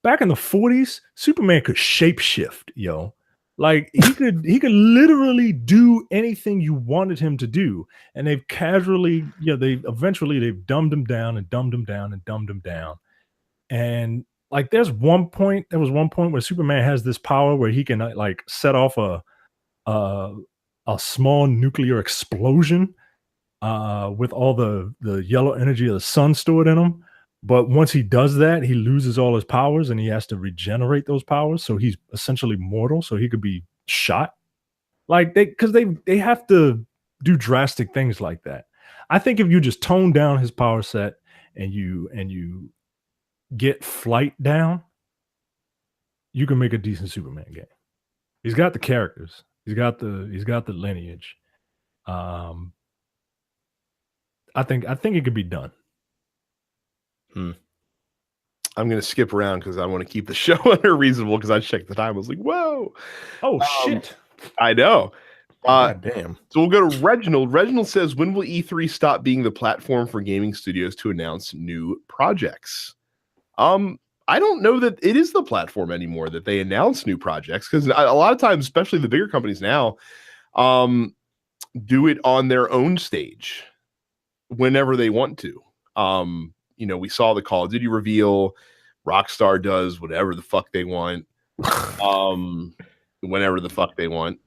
back in the 40s, Superman could shapeshift, yo. Like he could literally do anything you wanted him to do. And they've casually, they've dumbed him down and dumbed him down and dumbed him down. And like there was one point where Superman has this power where he can like set off a small nuclear explosion with all the yellow energy of the sun stored in him. But once he does that, he loses all his powers and he has to regenerate those powers. So he's essentially mortal. So he could be shot. Like because they have to do drastic things like that. I think if you just tone down his power set and you get flight down, you can make a decent Superman game. He's got the characters. He's got the lineage. I think it could be done. I'm going to skip around because I want to keep the show under reasonable, because I checked the time. I was like, whoa. Oh, shit. I know. God damn. So we'll go to Reginald. Reginald says, when will E3 stop being the platform for gaming studios to announce new projects? I don't know that it is the platform anymore that they announce new projects, because a lot of times, especially the bigger companies now, do it on their own stage whenever they want to. We saw the Call of Duty reveal. Rockstar does whatever the fuck they want, whenever the fuck they want.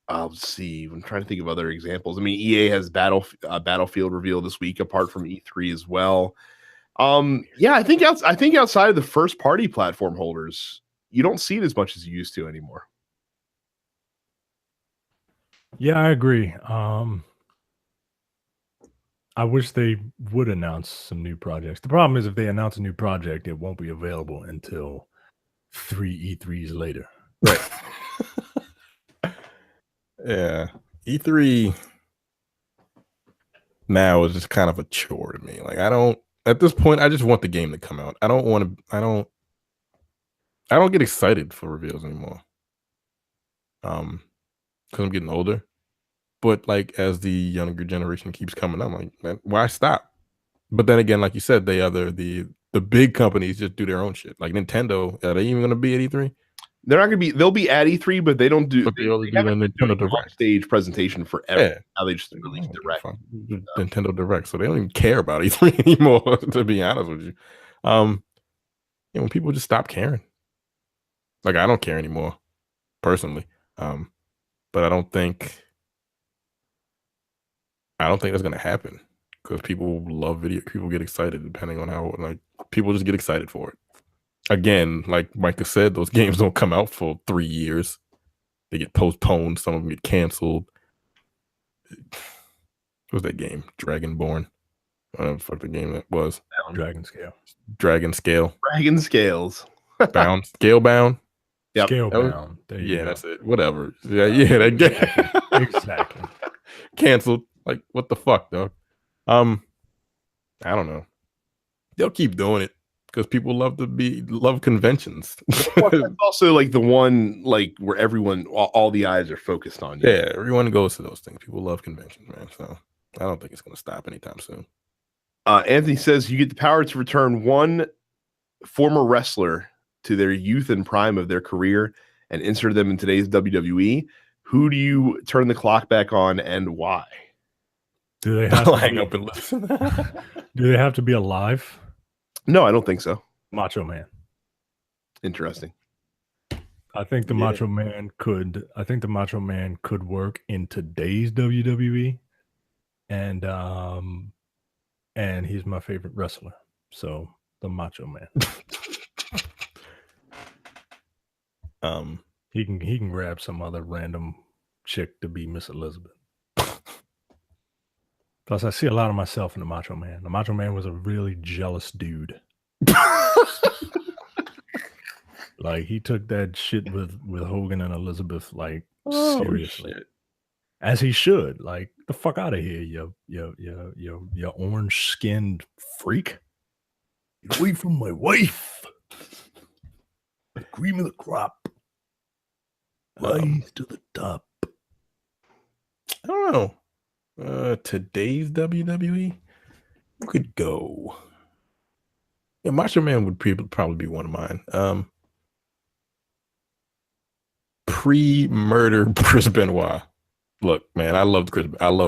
I'll see. I'm trying to think of other examples. I mean, EA has Battlefield reveal this week, apart from E3 as well. I think outside of the first party platform holders, you don't see it as much as you used to anymore. Yeah, I agree. I wish they would announce some new projects. The problem is if they announce a new project, it won't be available until 3 E3s later. Right. Yeah. E3 now is just kind of a chore to me. Like at this point, I just want the game to come out. I don't get excited for reveals anymore. Because I'm getting older. But like as the younger generation keeps coming up, I'm like, man, why stop? But then again, like you said, the big companies just do their own shit. Like Nintendo, are they even going to be at E3? They're not going to be. They'll be at E3, but they don't do. But they only do the Nintendo Direct stage presentation forever. Yeah. Now they just release Direct. Nintendo Direct, so they don't even care about E3 anymore. To be honest with you, when people just stop caring. Like I don't care anymore, personally. But I don't think that's going to happen, because people love video. People get excited depending on how, like, people just get excited for it. Again, like Micah said, those games don't come out for 3 years. They get postponed. Some of them get canceled. What was that game? Dragonborn. I don't know what the fuck the game that was. Dragon Scale. Dragon Scales. Bound. Scale Bound. Yep. Scale Bound. That's it. Whatever. Yeah, that game. Exactly. Canceled. Like, what the fuck, dog? I don't know. They'll keep doing it because people love conventions. Well, it's also like the one like where everyone, all the eyes are focused on you. Yeah, everyone goes to those things. People love conventions, man. So I don't think it's going to stop anytime soon. Anthony says you get the power to return one former wrestler to their youth and prime of their career and insert them in today's WWE. Who do you turn the clock back on and why? Do they have to hang be, up and listen? do they have to be alive? No, I don't think so. Macho Man. Interesting. I think the Macho Man could. I think the Macho Man could work in today's WWE, and he's my favorite wrestler. So the Macho Man. He can grab some other random chick to be Miss Elizabeth. Plus, I see a lot of myself in the Macho Man. The Macho Man was a really jealous dude. Like he took that shit with Hogan and Elizabeth like seriously, as he should. Like the fuck out of here, you orange skinned freak. Get away from my wife. The cream of the crop. Rise to the top. I don't know. Today's WWE, who could go? Yeah, Macho Man would probably be one of mine. Pre-murder Chris Benoit. Look, man, I loved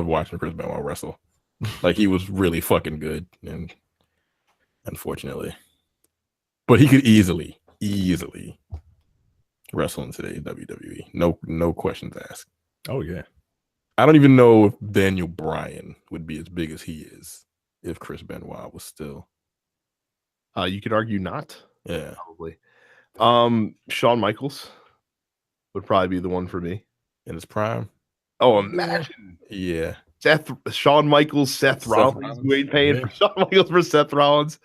watching Chris Benoit wrestle. Like he was really fucking good, and unfortunately, but he could easily wrestle in today's WWE. No questions asked. Oh yeah. I don't even know if Daniel Bryan would be as big as he is if Chris Benoit was still. You could argue not. Yeah, probably. Shawn Michaels would probably be the one for me in his prime. Oh, imagine. Yeah. Shawn Michaels, Seth Rollins. You ain't paying for Shawn Michaels for Seth Rollins.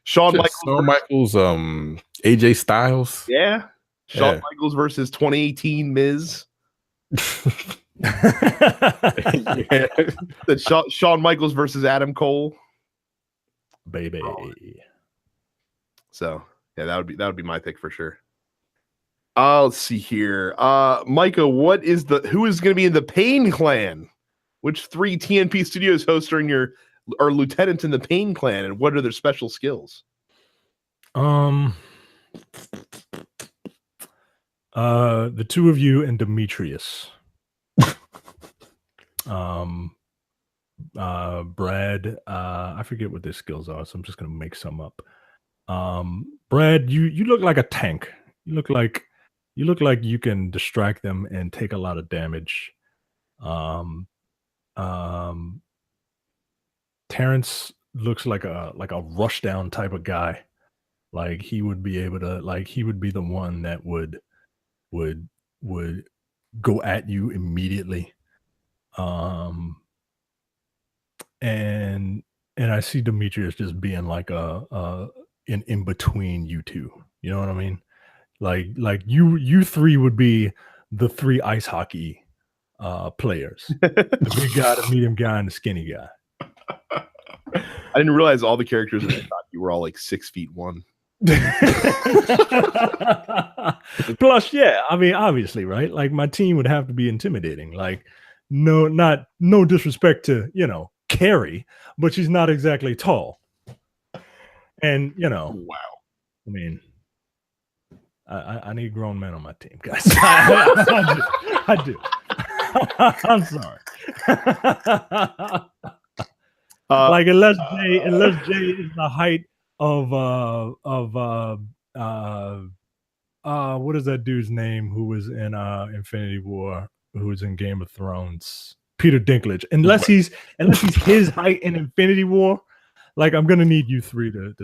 Shawn Michaels, AJ Styles. Yeah. Shawn Michaels versus 2018 Miz. Shawn Michaels versus Adam Cole. Baby. So yeah, that would be my pick for sure. Let's see here. Micah, who is going to be in the Pain Clan? Which 3 TNP Studios hosts are lieutenants in the Pain Clan, and what are their special skills? The 2 of you and Demetrius. Brad, I forget what their skills are, so I'm just gonna make some up. Brad, you look like a tank. You look like you can distract them and take a lot of damage. Terrence looks like a rush down type of guy. Like he would be able to, like he would be the one that would go at you immediately. And I see Demetrius just being like in between you two. You know what I mean? Like you 3 would be the 3 ice hockey players. The big guy, the medium guy, and the skinny guy. I didn't realize all the characters in hockey were all like 6'1". Plus, yeah, I mean, obviously, right? Like my team would have to be intimidating. Like, no disrespect to, Carrie, but she's not exactly tall. And wow. I mean, I need grown men on my team, guys. I do. I'm sorry. Like unless Jay is the height of what is that dude's name who was in Infinity War, who was in Game of Thrones? Peter Dinklage. Unless he's his height in Infinity War, like I'm gonna need you 3 to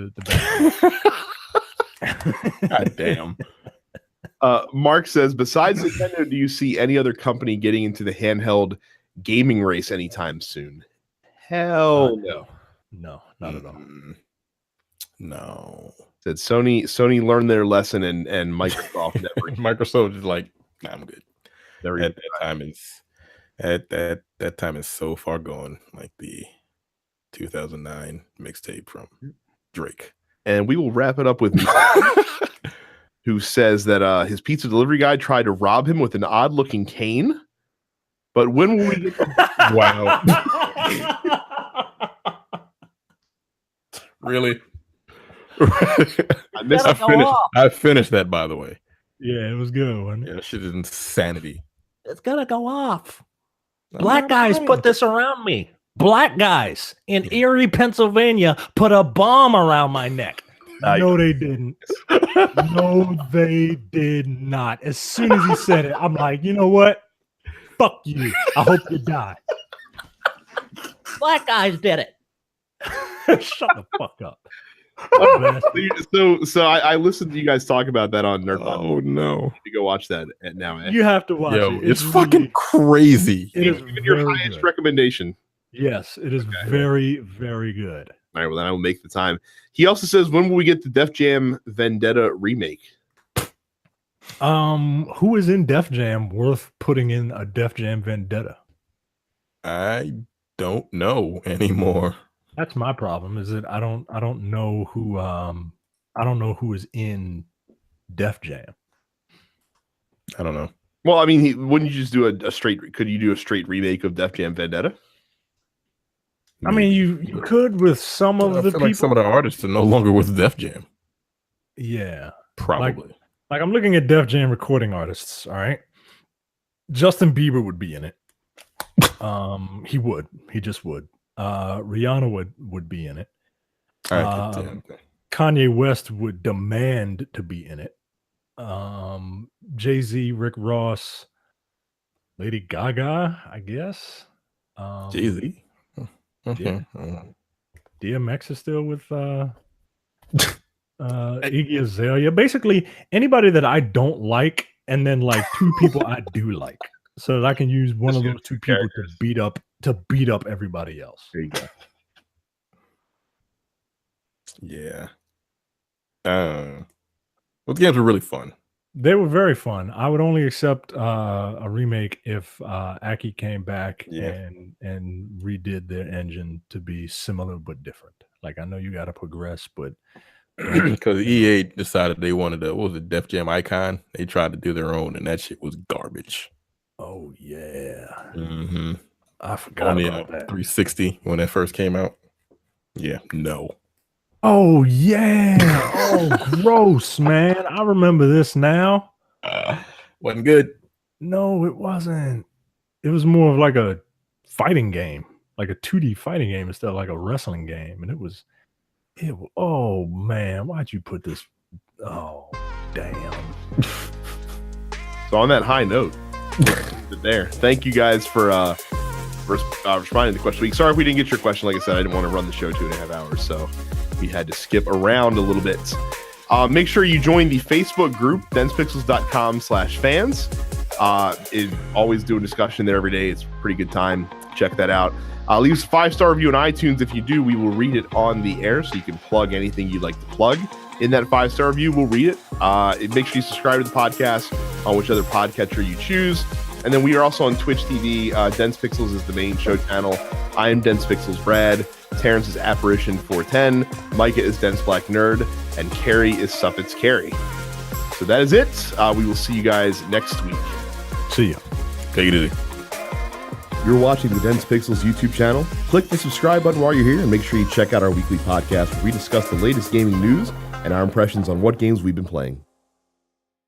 God damn. Mark says, besides Nintendo, do you see any other company getting into the handheld gaming race anytime soon? Hell no. No, not at all. No. Said Sony learned their lesson and Microsoft never. Microsoft is like, nah, I'm good. That time is so far gone, like the 2009 mixtape from Drake. And we will wrap it up with who says that his pizza delivery guy tried to rob him with an odd-looking cane. But when will we get Wow. Really? I finished that, by the way. Yeah, it was good, wasn't it? Yeah, that shit is insanity. It's gonna go off. Black guys put this around me. Black guys in Erie, Pennsylvania put a bomb around my neck. No, they didn't. No, they did not. As soon as he said it, I'm like, you know what? Fuck you. I hope you die. Black guys did it. Shut the fuck up. So I listened to you guys talk about that on Nerd. Oh no! You go watch that now. You have to watch it. It's fucking crazy. It is your highest recommendation. Yes, it is very, very good. All right, well then I will make the time. He also says, when will we get the Def Jam Vendetta remake? Who is in Def Jam worth putting in a Def Jam Vendetta? I don't know anymore. That's my problem. Is that I don't know who is in Def Jam. I don't know. Well, I mean, wouldn't you just do a straight? Could you do a straight remake of Def Jam Vendetta? I mean, you could with some of the people. Like some of the artists are no longer with Def Jam. Yeah, probably. Like I'm looking at Def Jam recording artists. All right, Justin Bieber would be in it. He would. He just would. Rihanna would be in it. Kanye West would demand to be in it. Jay-Z, Rick Ross, Lady Gaga, I guess. Jay-Z. Yeah. DMX is still with Iggy Azalea. Basically, anybody that I don't like, and then like two people I do like, so that I can use one of those two people to beat up everybody else. There you go. Yeah. Well, the games were really fun. They were very fun. I would only accept a remake if Aki came back and redid their engine to be similar but different. Like, I know you got to progress, but because EA decided they wanted what was it, Def Jam Icon? They tried to do their own, and that shit was garbage. Oh yeah, I forgot about that. 360 when that first came out. Yeah, no. Oh yeah. Oh, gross, man. I remember this now. Wasn't good. No, it wasn't. It was more of like a fighting game, like a 2D fighting game instead of like a wrestling game. And it was, oh man, why'd you put this? Oh, damn. So on that high note, there. Thank you guys for responding to the question week. Sorry if we didn't get your question. Like I said, I didn't want to run the show 2.5 hours, so we had to skip around a little bit. Make sure you join the Facebook group, densepixels.com/fans. Always do a discussion there every day. It's a pretty good time. Check that out. Leave us a 5-star review on iTunes. If you do, we will read it on the air, so you can plug anything you'd like to plug in that 5-star review. We'll read it. Make sure you subscribe to the podcast on which other podcatcher you choose. And then we are also on Twitch TV. Dense Pixels is the main show channel. I am Dense Pixels Brad. Terrence is Apparition 410. Micah is Dense Black Nerd. And Carrie is Suffix Carrie. So that is it. We will see you guys next week. See ya. Take it easy. You're watching the Dense Pixels YouTube channel. Click the subscribe button while you're here, and make sure you check out our weekly podcast where we discuss the latest gaming news and our impressions on what games we've been playing.